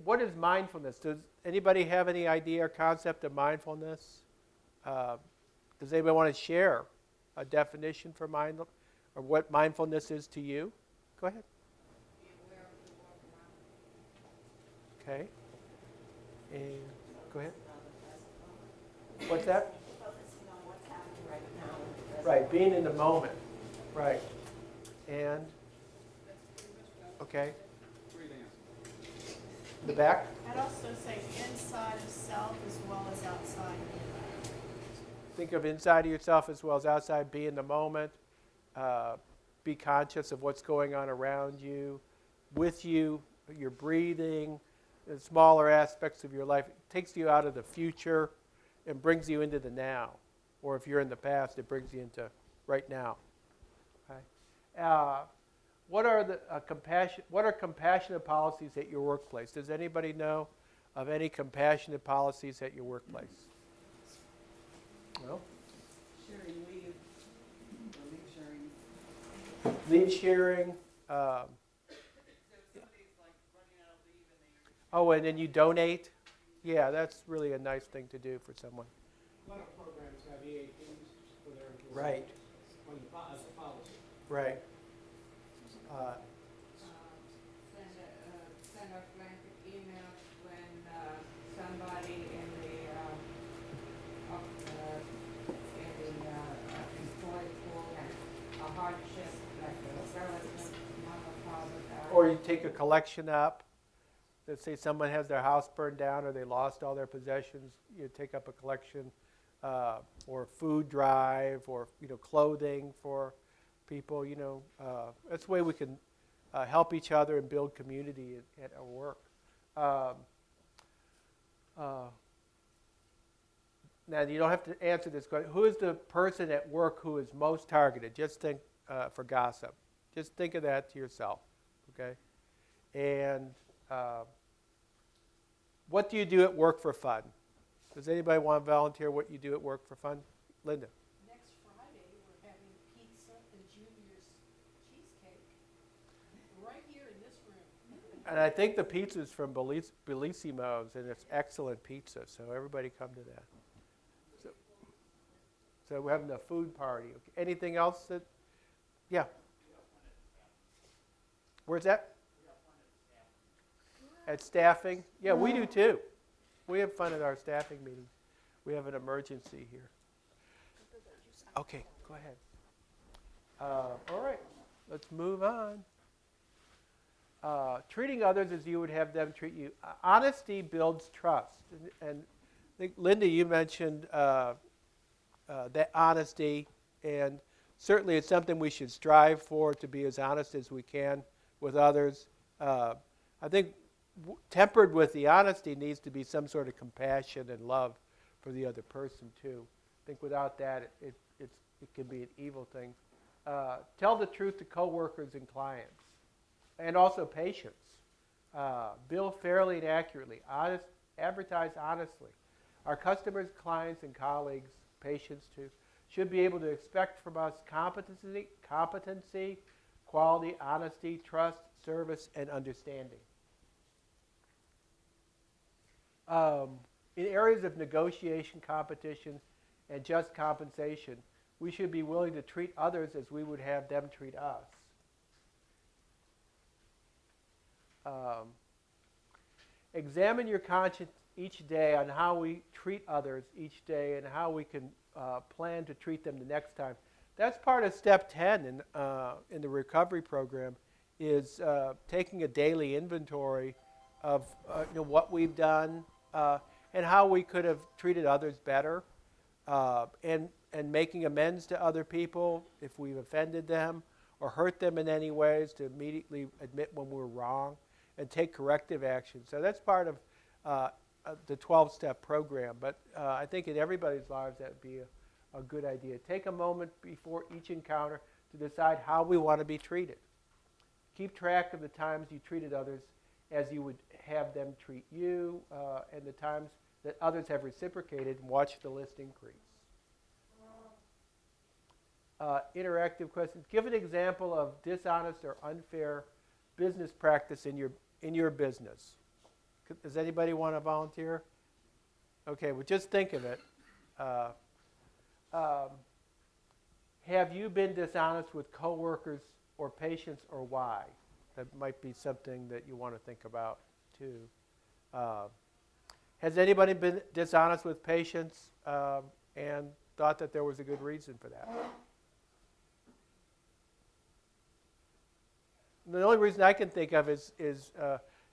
What is mindfulness? Does anybody have any idea or concept of mindfulness? Does anybody want to share a definition for mindfulness, or what mindfulness is to you? Go ahead. Okay. And go ahead. What's that? Focusing on what's happening right now. Right, being in the moment. Right. And, okay. The back? I'd also say inside of self as well as outside of the environment. Think of inside of yourself as well as outside. Be in the moment. Be conscious of what's going on around you, with you, your breathing, the smaller aspects of your life. It takes you out of the future and brings you into the now. Or if you're in the past, it brings you into right now. Okay. What are compassionate policies at your workplace? Does anybody know of any compassionate policies at your workplace? No? Sharing leave, or leave sharing. Leave sharing. Oh, and then you donate? Yeah, that's really a nice thing to do for someone. A lot of programs have EAPs for their employees. Right. As a policy. Right. Send a blanket email when somebody in the employee pool has a hardship, like a relative, mother, father, died. Or you take a collection up. Let's say someone has their house burned down or they lost all their possessions. You take up a collection, or food drive, or clothing for people. That's the way we can help each other and build community at our work. Now you don't have to answer this question. Who is the person at work who is most targeted? Just think for gossip. Just think of that to yourself, okay? And what do you do at work for fun? Does anybody want to volunteer what you do at work for fun? Linda. Next Friday, we're having pizza and Junior's cheesecake right here in this room. And I think the pizza is from Bellissimo's, and it's excellent pizza, so everybody come to that. So we're having a food party. Okay. Anything else that, yeah? Where's that? At staffing? Yeah, we do too. We have fun at our staffing meetings. We have an emergency here. Okay, go ahead. All right, let's move on. Treating others as you would have them treat you. Honesty builds trust. And I think, Linda, you mentioned that honesty, and certainly it's something we should strive for, to be as honest as we can with others. I think tempered with the honesty needs to be some sort of compassion and love for the other person too. I think without that, it can be an evil thing. Tell the truth to coworkers and clients, and also patients. Bill fairly and accurately. Advertise honestly. Our customers, clients, and colleagues, patients too, should be able to expect from us competency, quality, honesty, trust, service, and understanding. In areas of negotiation, competition, and just compensation, we should be willing to treat others as we would have them treat us. Examine your conscience each day on how we treat others each day and how we can plan to treat them the next time. That's part of step 10 in the recovery program, is taking a daily inventory of what we've done and how we could have treated others better, and making amends to other people if we've offended them or hurt them in any ways, to immediately admit when we're wrong and take corrective action. So that's part of the 12-step program. But I think in everybody's lives that would be a good idea. Take a moment before each encounter to decide how we want to be treated. Keep track of the times you treated others as you would have them treat you, and the times that others have reciprocated, and watch the list increase. Interactive questions. Give an example of dishonest or unfair business practice in your business. Does anybody want to volunteer? Okay, well, just think of it. Have you been dishonest with coworkers or patients, or why? That might be something that you want to think about too. Has anybody been dishonest with patients and thought that there was a good reason for that? The only reason I can think of is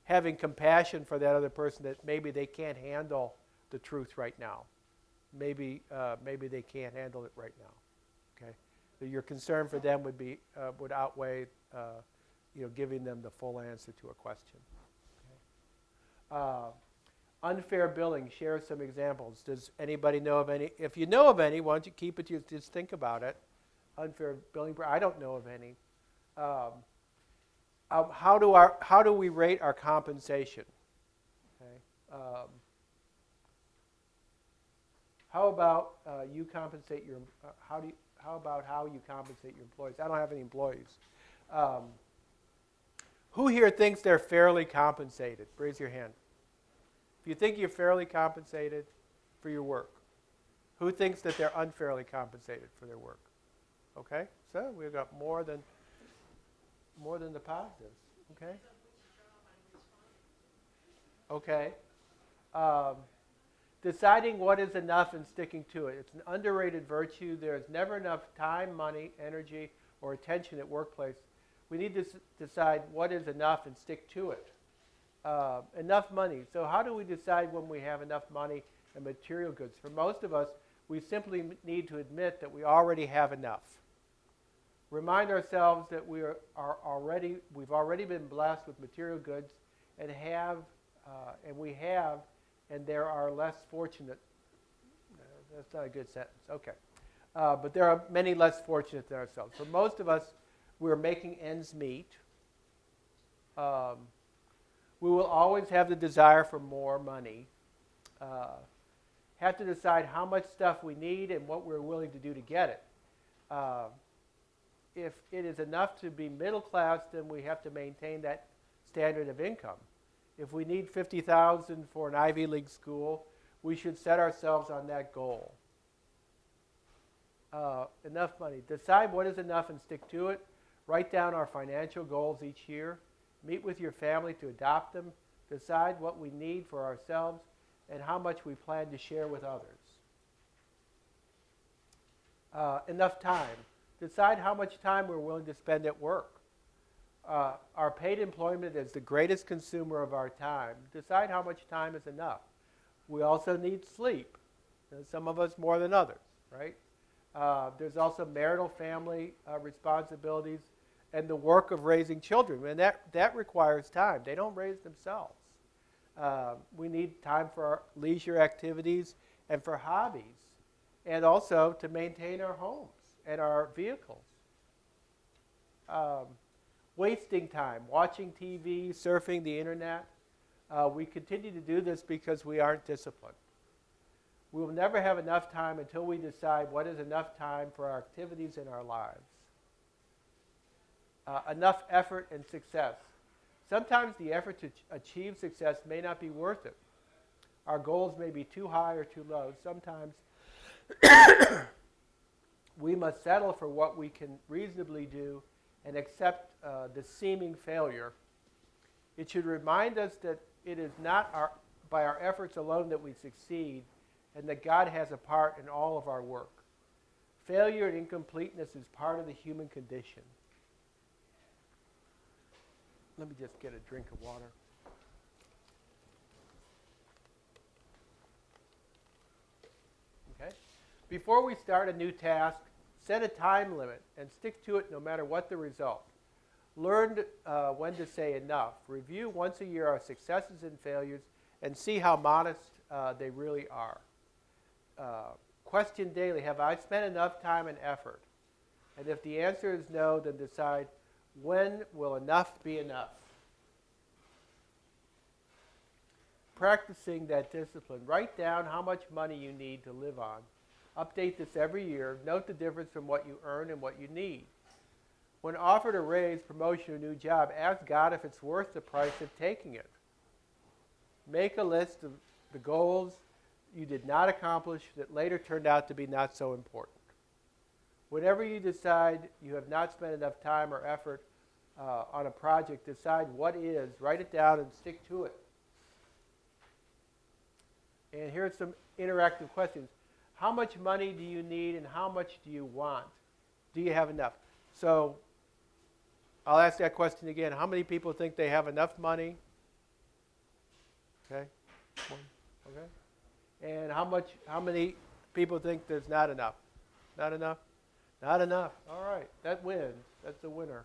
having compassion for that other person, that maybe they can't handle the truth right now. Maybe they can't handle it right now. Okay, so your concern for them would outweigh giving them the full answer to a question. Okay. Unfair billing. Share some examples. Does anybody know of any? If you know of any, why don't you keep it? Just think about it. Unfair billing. I don't know of any. How do we rate our compensation? Okay. How about you compensate your? How about how you compensate your employees? I don't have any employees. Who here thinks they're fairly compensated? Raise your hand. If you think you're fairly compensated for your work, who thinks that they're unfairly compensated for their work? Okay, so we've got more than the positives. Okay. Okay. Deciding what is enough and sticking to it. It's an underrated virtue. There's never enough time, money, energy, or attention at workplace. We need to decide what is enough and stick to it. Enough money. So how do we decide when we have enough money and material goods? For most of us, we simply need to admit that we already have enough. Remind ourselves that we've already been blessed with material goods, and there are less fortunate. That's not a good sentence. Okay, but there are many less fortunate than ourselves. For most of us, we're making ends meet. We will always have the desire for more money. Have to decide how much stuff we need and what we're willing to do to get it. If it is enough to be middle class, then we have to maintain that standard of income. If we need $50,000 for an Ivy League school, we should set ourselves on that goal. Enough money. Decide what is enough and stick to it. Write down our financial goals each year. Meet with your family to adopt them. Decide what we need for ourselves and how much we plan to share with others. enough time. Decide how much time we're willing to spend at work. Our paid employment is the greatest consumer of our time. Decide how much time is enough. We also need sleep. Some of us more than others, right? There's also marital family responsibilities and the work of raising children. And that requires time. They don't raise themselves. We need time for our leisure activities and for hobbies, and also to maintain our homes and our vehicles. Wasting time, watching TV, surfing the internet. We continue to do this because we aren't disciplined. We will never have enough time until we decide what is enough time for our activities in our lives. Enough effort and success. Sometimes the effort to achieve success may not be worth it. Our goals may be too high or too low. Sometimes we must settle for what we can reasonably do and accept the seeming failure. It should remind us that it is not by our efforts alone that we succeed, and that God has a part in all of our work. Failure and incompleteness is part of the human condition. Let me just get a drink of water. Okay? Before we start a new task, set a time limit and stick to it no matter what the result. Learn when to say enough. Review once a year our successes and failures and see how modest they really are. Question daily, have I spent enough time and effort? And if the answer is no, then decide, when will enough be enough? Practicing that discipline. Write down how much money you need to live on. Update this every year. Note the difference from what you earn and what you need. When offered a raise, promotion, or new job, ask God if it's worth the price of taking it. Make a list of the goals you did not accomplish that later turned out to be not so important. Whenever you decide you have not spent enough time or effort on a project, decide what is, write it down, and stick to it. And here are some interactive questions. How much money do you need and how much do you want? Do you have enough? So I'll ask that question again. How many people think they have enough money? Okay. One. Okay. And how many people think there's not enough? Not enough? Not enough. All right. That wins. That's the winner.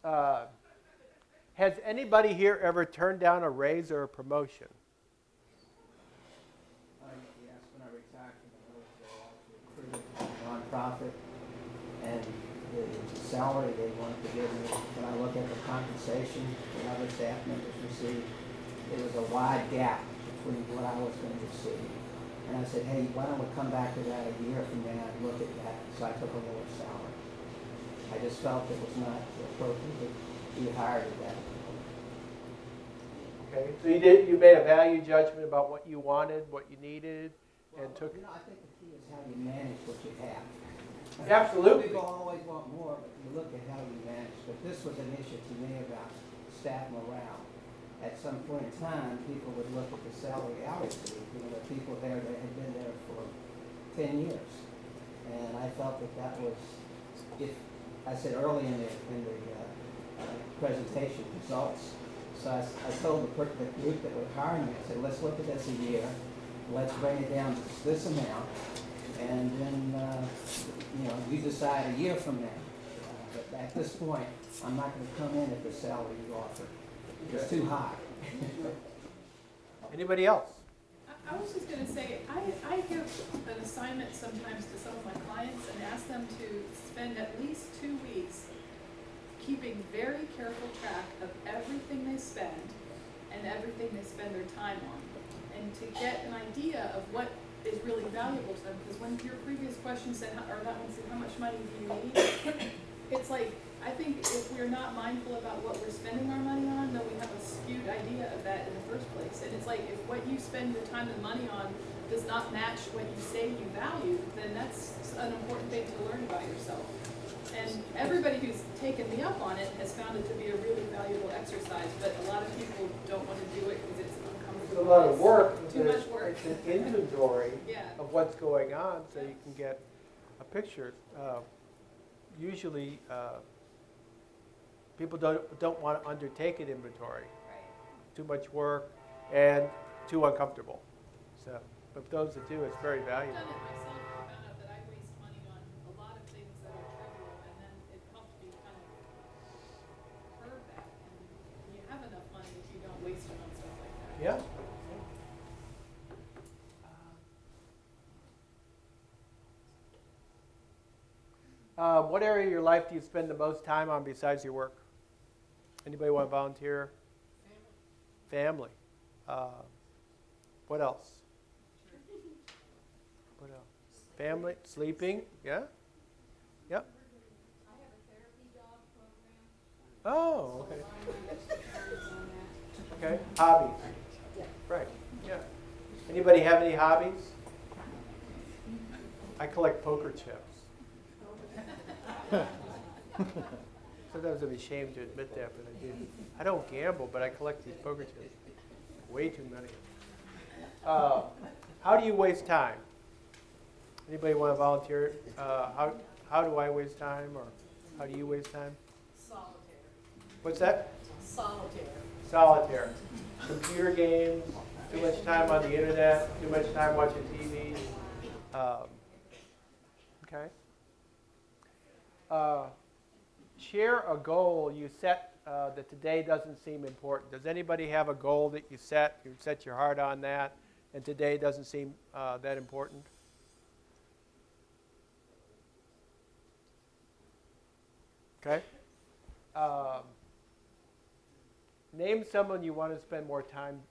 Has anybody here ever turned down a raise or a promotion? Yes, when I retired from the military, I was recruited to a nonprofit, and the salary they wanted to give me, when I look at the compensation that other staff members received, it was a wide gap between what I was going to receive. And I said, hey, why don't we come back to that a year from now and look at that? So I took a lower salary. I just felt it was not appropriate to be hired at that. Okay, so you made a value judgment about what you wanted, what you needed, and took. You know, I think the key is how you manage what you have. Absolutely. People always want more, but you look at how you manage. But this was an issue to me about staff morale. At some point in time, people would look at the salary I received. You know, the people there that had been there for 10 years, and I felt that was, if I said early in the presentation results. So I told the group that were hiring me, I said, let's look at this a year, let's bring it down to this amount, and then we decide a year from now. But at this point, I'm not going to come in at the salary you offer. It's too high. Anybody else? I was just going to say, I give an assignment sometimes to some of my clients and ask them to spend at least 2 weeks keeping very careful track of everything they spend and everything they spend their time on, and to get an idea of what is really valuable to them. Because when your previous question said, or that one said, how much money do you need? It's like, I think if we're not mindful about what we're spending our money on, then we have a skewed idea of that in the first place. And it's like, if what you spend your time and money on does not match what you say you value, then that's an important thing to learn about yourself. And everybody who's taken me up on it has found it to be a really valuable exercise, but a lot of people don't want to do it because it's uncomfortable. It's a lot of work. Too much work. It's an inventory Yeah. of what's going on, so you can get a picture. Usually, people don't want to undertake an inventory. Too much work and too uncomfortable. So, but those that do, it's very valuable. I've done it myself. I found out that I waste money on a lot of things that are trivial, and then it helped me kind of curb that. And you have enough money if you don't waste it on stuff like that. Yeah. What area of your life do you spend the most time on besides your work? Anybody want to volunteer? Family. What else? What else? Family, sleeping, yeah? Yep. I have a therapy dog program. Oh, okay. On that. Okay, hobbies. Right, yeah. Anybody have any hobbies? I collect poker chips. Sometimes I'm ashamed to admit that, but I do. I don't gamble, but I collect these poker chips. Way too many. How do you waste time? Anybody want to volunteer? How do I waste time, or how do you waste time? Solitaire. What's that? Solitaire. Solitaire. Computer games, too much time on the internet, too much time watching TV. Okay. Share a goal you set that today doesn't seem important. Does anybody have a goal that you set your heart on that, and today doesn't seem that important? Okay. Name someone you want to spend more time,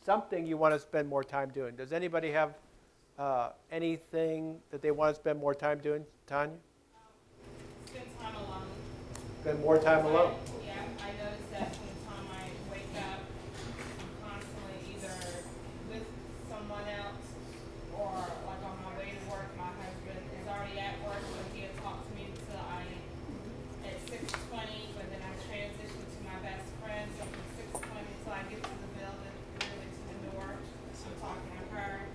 something you want to spend more time doing. Does anybody have anything that they want to spend more time doing? Tanya? Spend time alone. Spend more time alone. Yeah, I noticed that from the time I wake up, I'm constantly either with someone else or like on my way to work, my husband is already at work, so he'll talk to me until at 6:20, but then I transition to my best friend, so from 6:20 until I get to the building, really to the door, I'm talking to her,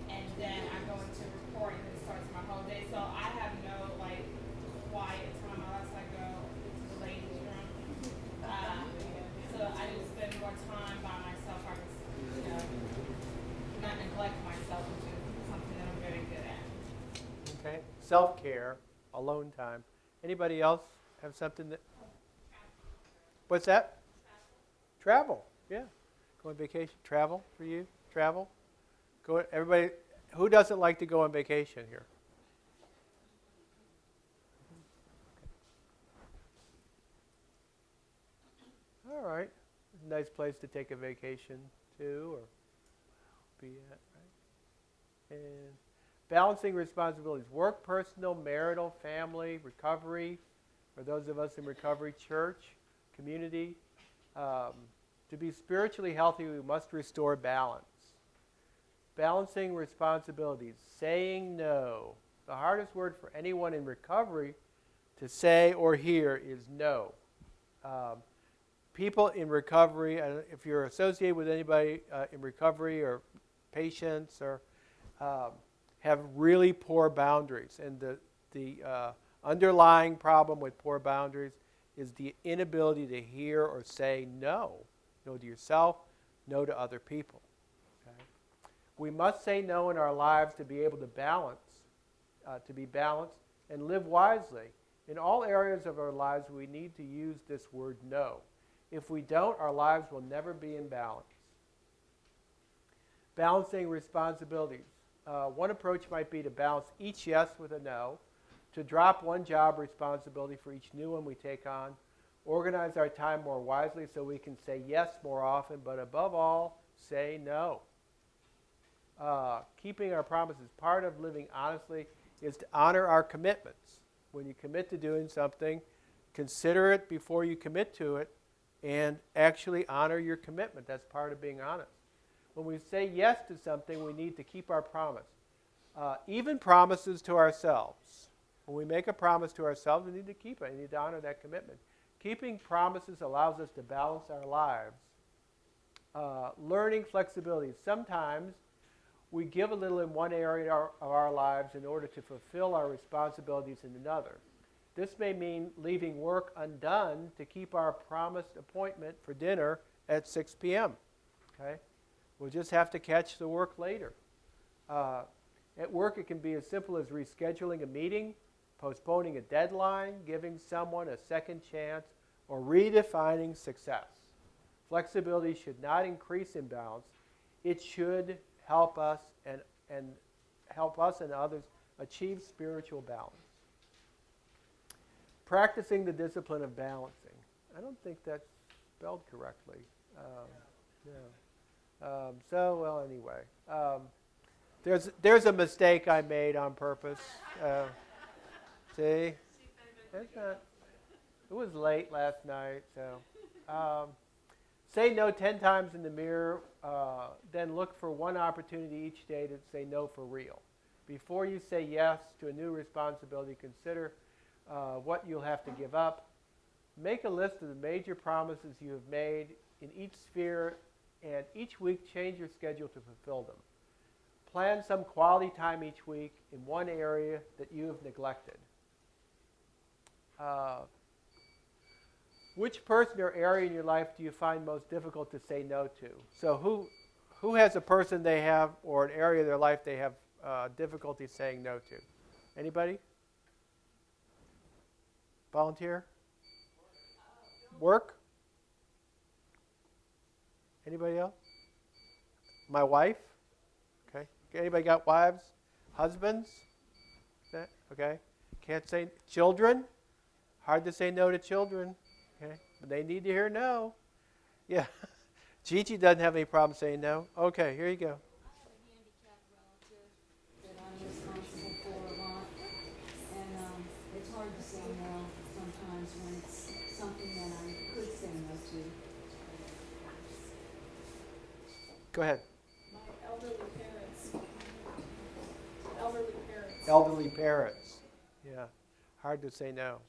and then I go into reporting and it starts my whole day, so I have no like quiet time unless I go into the ladies' room. So I need to spend more time by myself. I can, not neglect myself, which is something that I'm very good at. Okay. Self-care, alone time. Anybody else have something that? What's that? Travel. Yeah. Go on vacation. Travel for you? Travel? Go. Everybody. Who doesn't like to go on vacation here? All right. Nice place to take a vacation to or be at, right? And balancing responsibilities. Work, personal, marital, family, recovery, for those of us in recovery, church, community. To be spiritually healthy, we must restore balance. Balancing responsibilities. Saying no. The hardest word for anyone in recovery to say or hear is no. People in recovery, if you're associated with anybody in recovery or patients, or have really poor boundaries. And the underlying problem with poor boundaries is the inability to hear or say no. No to yourself, no to other people. Okay? We must say no in our lives to be able to balance, to be balanced and live wisely. In all areas of our lives, we need to use this word no. If we don't, our lives will never be in balance. Balancing responsibilities. One approach might be to balance each yes with a no, to drop one job responsibility for each new one we take on, organize our time more wisely so we can say yes more often, but above all, say no. Keeping our promises. Part of living honestly is to honor our commitments. When you commit to doing something, consider it before you commit to it and actually honor your commitment. That's part of being honest. When we say yes to something, we need to keep our promise. Even promises to ourselves. When we make a promise to ourselves, we need to keep it. We need to honor that commitment. Keeping promises allows us to balance our lives. Learning flexibility. Sometimes we give a little in one area of our lives in order to fulfill our responsibilities in another. This may mean leaving work undone to keep our promised appointment for dinner at 6 p.m. Okay? We'll just have to catch the work later. At work, it can be as simple as rescheduling a meeting, postponing a deadline, giving someone a second chance, or redefining success. Flexibility should not increase imbalance. It should help us and help us and others achieve spiritual balance. Practicing the discipline of balancing. I don't think that's spelled correctly. Well, anyway. There's a mistake I made on purpose. See? That's not, it was late last night, so. Say no 10 times in the mirror, then look for one opportunity each day to say no for real. Before you say yes to a new responsibility, consider what you'll have to give up. Make a list of the major promises you have made in each sphere, and each week change your schedule to fulfill them. Plan some quality time each week in one area that you have neglected. Which person or area in your life do you find most difficult to say no to? So who has a person they have or an area of their life they have difficulty saying no to? Anybody? Volunteer? Work? Anybody else? My wife? Okay. Anybody got wives? Husbands? Okay. Can't say children? Hard to say no to children. Okay. But they need to hear no. Yeah. Gigi doesn't have any problem saying no. Okay, here you go. I have a handicapped relative that I'm responsible for a lot, and it's hard to say no sometimes when it's something that I could say no to. Go ahead. My elderly parents. Elderly parents. Elderly parents. Yeah. Hard to say no.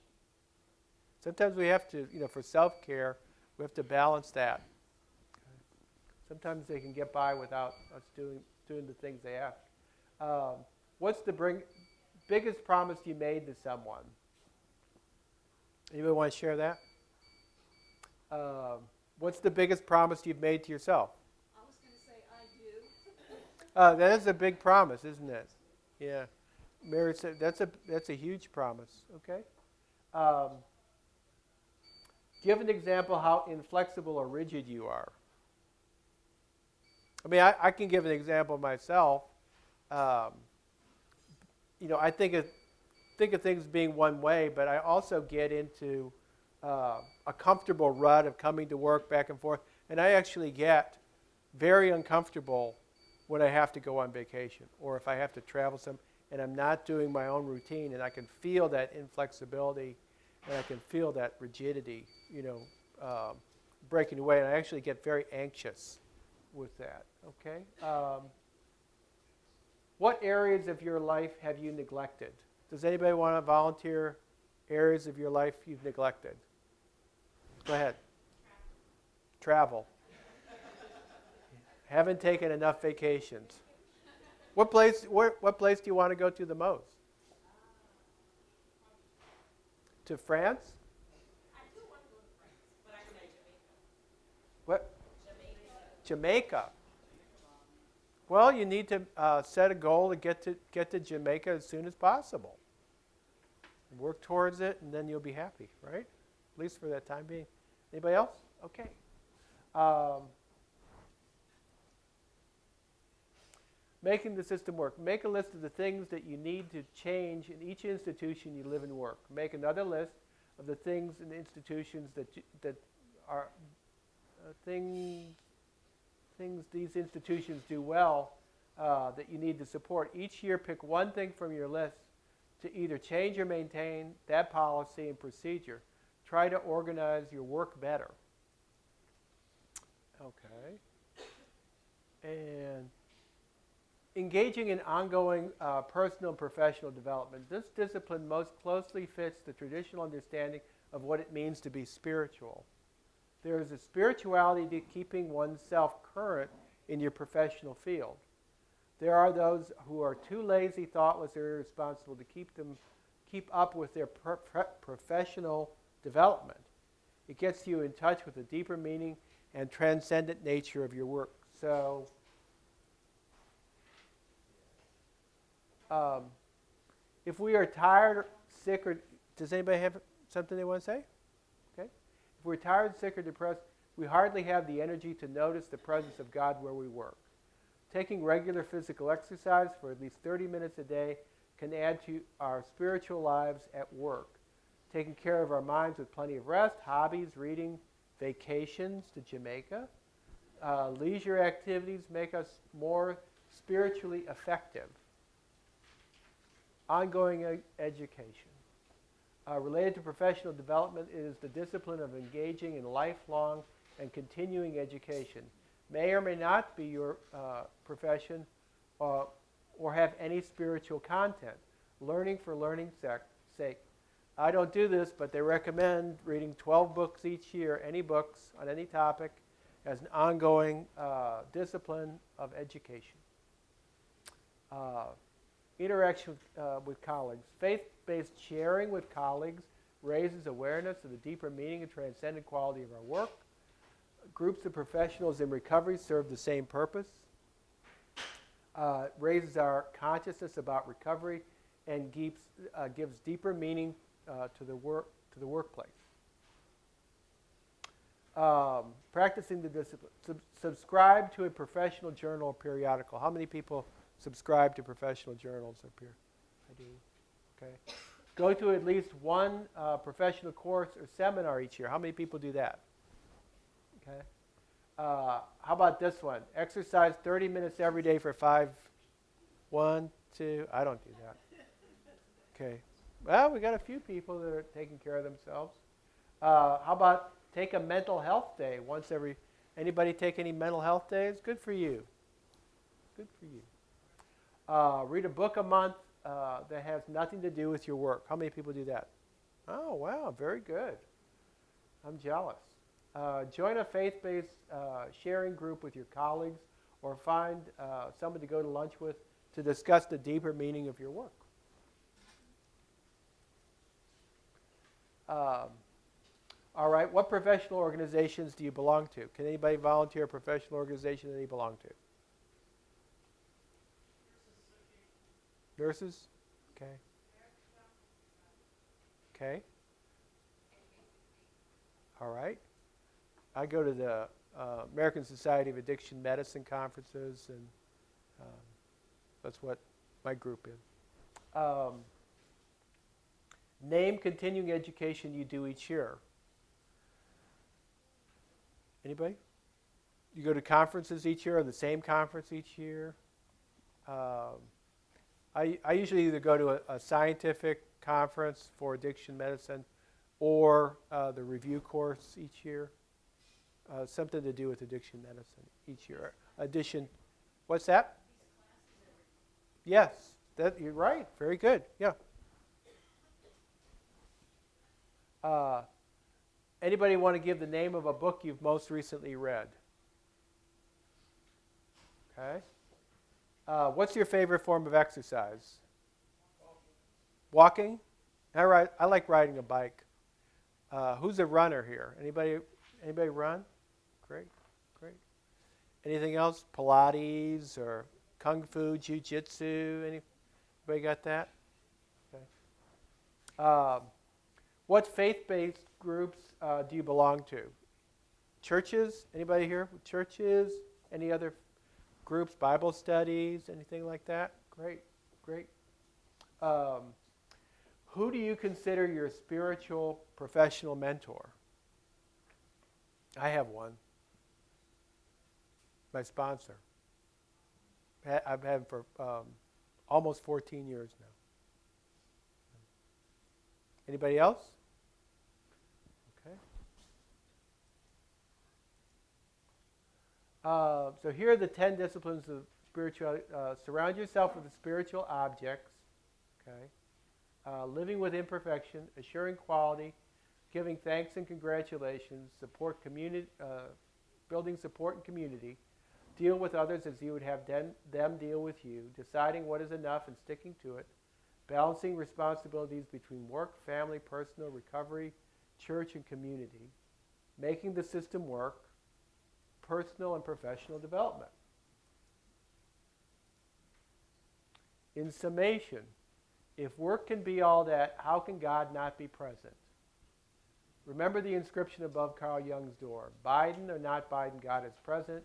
Sometimes we have to, for self-care, we have to balance that. Sometimes they can get by without us doing the things they ask. What's the biggest promise you made to someone? Anybody want to share that? What's the biggest promise you've made to yourself? I was going to say I do. That is a big promise, isn't it? Yeah. Mary said that's a huge promise. Okay. Give an example how inflexible or rigid you are. I mean, I can give an example myself. I think of things being one way, but I also get into a comfortable rut of coming to work back and forth, and I actually get very uncomfortable when I have to go on vacation or if I have to travel and I'm not doing my own routine, and I can feel that inflexibility and I can feel that rigidity, breaking away, and I actually get very anxious with that. Okay. What areas of your life have you neglected? Does anybody want to volunteer areas of your life you've neglected? Go ahead. Travel. Haven't taken enough vacations. What place do you want to go to the most? To France? I do want to go to France, but I say Jamaica. What? Jamaica. Jamaica. Well, you need to set a goal to get to Jamaica as soon as possible. Work towards it, and then you'll be happy, right? At least for that time being. Anybody else? Okay. Making the system work. Make a list of the things that you need to change in each institution you live and work. Make another list of the things in the institutions that are things these institutions do well that you need to support. Each year, pick one thing from your list to either change or maintain that policy and procedure. Try to organize your work better. Okay. And engaging in ongoing personal and professional development. This discipline most closely fits the traditional understanding of what it means to be spiritual. There is a spirituality to keeping oneself current in your professional field. There are those who are too lazy, thoughtless, or irresponsible to keep up with their professional development. It gets you in touch with the deeper meaning and transcendent nature of your work. So, if we are tired, sick, or does anybody have something they want to say? Okay. If we're tired, sick, or depressed, we hardly have the energy to notice the presence of God where we work. Taking regular physical exercise for at least 30 minutes a day can add to our spiritual lives at work. Taking care of our minds with plenty of rest, hobbies, reading, vacations to Jamaica, leisure activities make us more spiritually effective. Ongoing education. Related to professional development is the discipline of engaging in lifelong and continuing education. May or may not be your profession or have any spiritual content. Learning for learning's sake. I don't do this, but they recommend reading 12 books each year, any books on any topic, as an ongoing discipline of education. Interaction with colleagues. Faith-based sharing with colleagues raises awareness of the deeper meaning and transcendent quality of our work. Groups of professionals in recovery serve the same purpose. Raises our consciousness about recovery and gives deeper meaning to the workplace. Practicing the discipline. Subscribe to a professional journal or periodical. How many people subscribe to professional journals up here? I do. Okay. Go to at least one professional course or seminar each year. How many people do that? Okay. How about this one? Exercise 30 minutes every day for 1, 2. I don't do that. Okay. Well, we got a few people that are taking care of themselves. How about take a mental health day once every? Anybody take any mental health days? Good for you. Good for you. Read a book a month that has nothing to do with your work. How many people do that? Oh, wow, very good. I'm jealous. Join a faith-based sharing group with your colleagues or find someone to go to lunch with to discuss the deeper meaning of your work. All right, what professional organizations do you belong to? Can anybody volunteer a professional organization that they belong to? Nurses? Okay. Okay. All right. I go to the American Society of Addiction Medicine conferences, and that's what my group is. Name continuing education you do each year. Anybody? You go to conferences each year, or the same conference each year? I usually either go to a scientific conference for addiction medicine or the review course each year. Something to do with addiction medicine each year. What's that? Yes, you're right. Very good. Yeah. Anybody want to give the name of a book you've most recently read? Okay. What's your favorite form of exercise? Walking? All right. I like riding a bike. Who's a runner here? Anybody run? Great. Anything else? Pilates or Kung Fu, Jiu-Jitsu? Anybody got that? Okay. What faith-based groups do you belong to? Churches? Anybody here with churches? Any other groups, Bible studies, anything like that? Great. Who do you consider your spiritual professional mentor? I have one. My sponsor. I've had him for almost 14 years now. Anybody else? Okay. So here are the 10 disciplines of spirituality. Surround yourself with the spiritual objects. Okay. Living with imperfection, assuring quality, giving thanks and congratulations, support community, building support and community, Deal with others as you would have them deal with you, deciding what is enough and sticking to it, balancing responsibilities between work, family, personal, recovery, church, and community, making the system work, personal and professional development. In summation, if work can be all that, how can God not be present? Remember the inscription above Carl Jung's door. Biden or not Biden, God is present.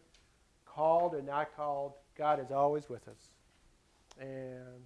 Called or not called, God is always with us. And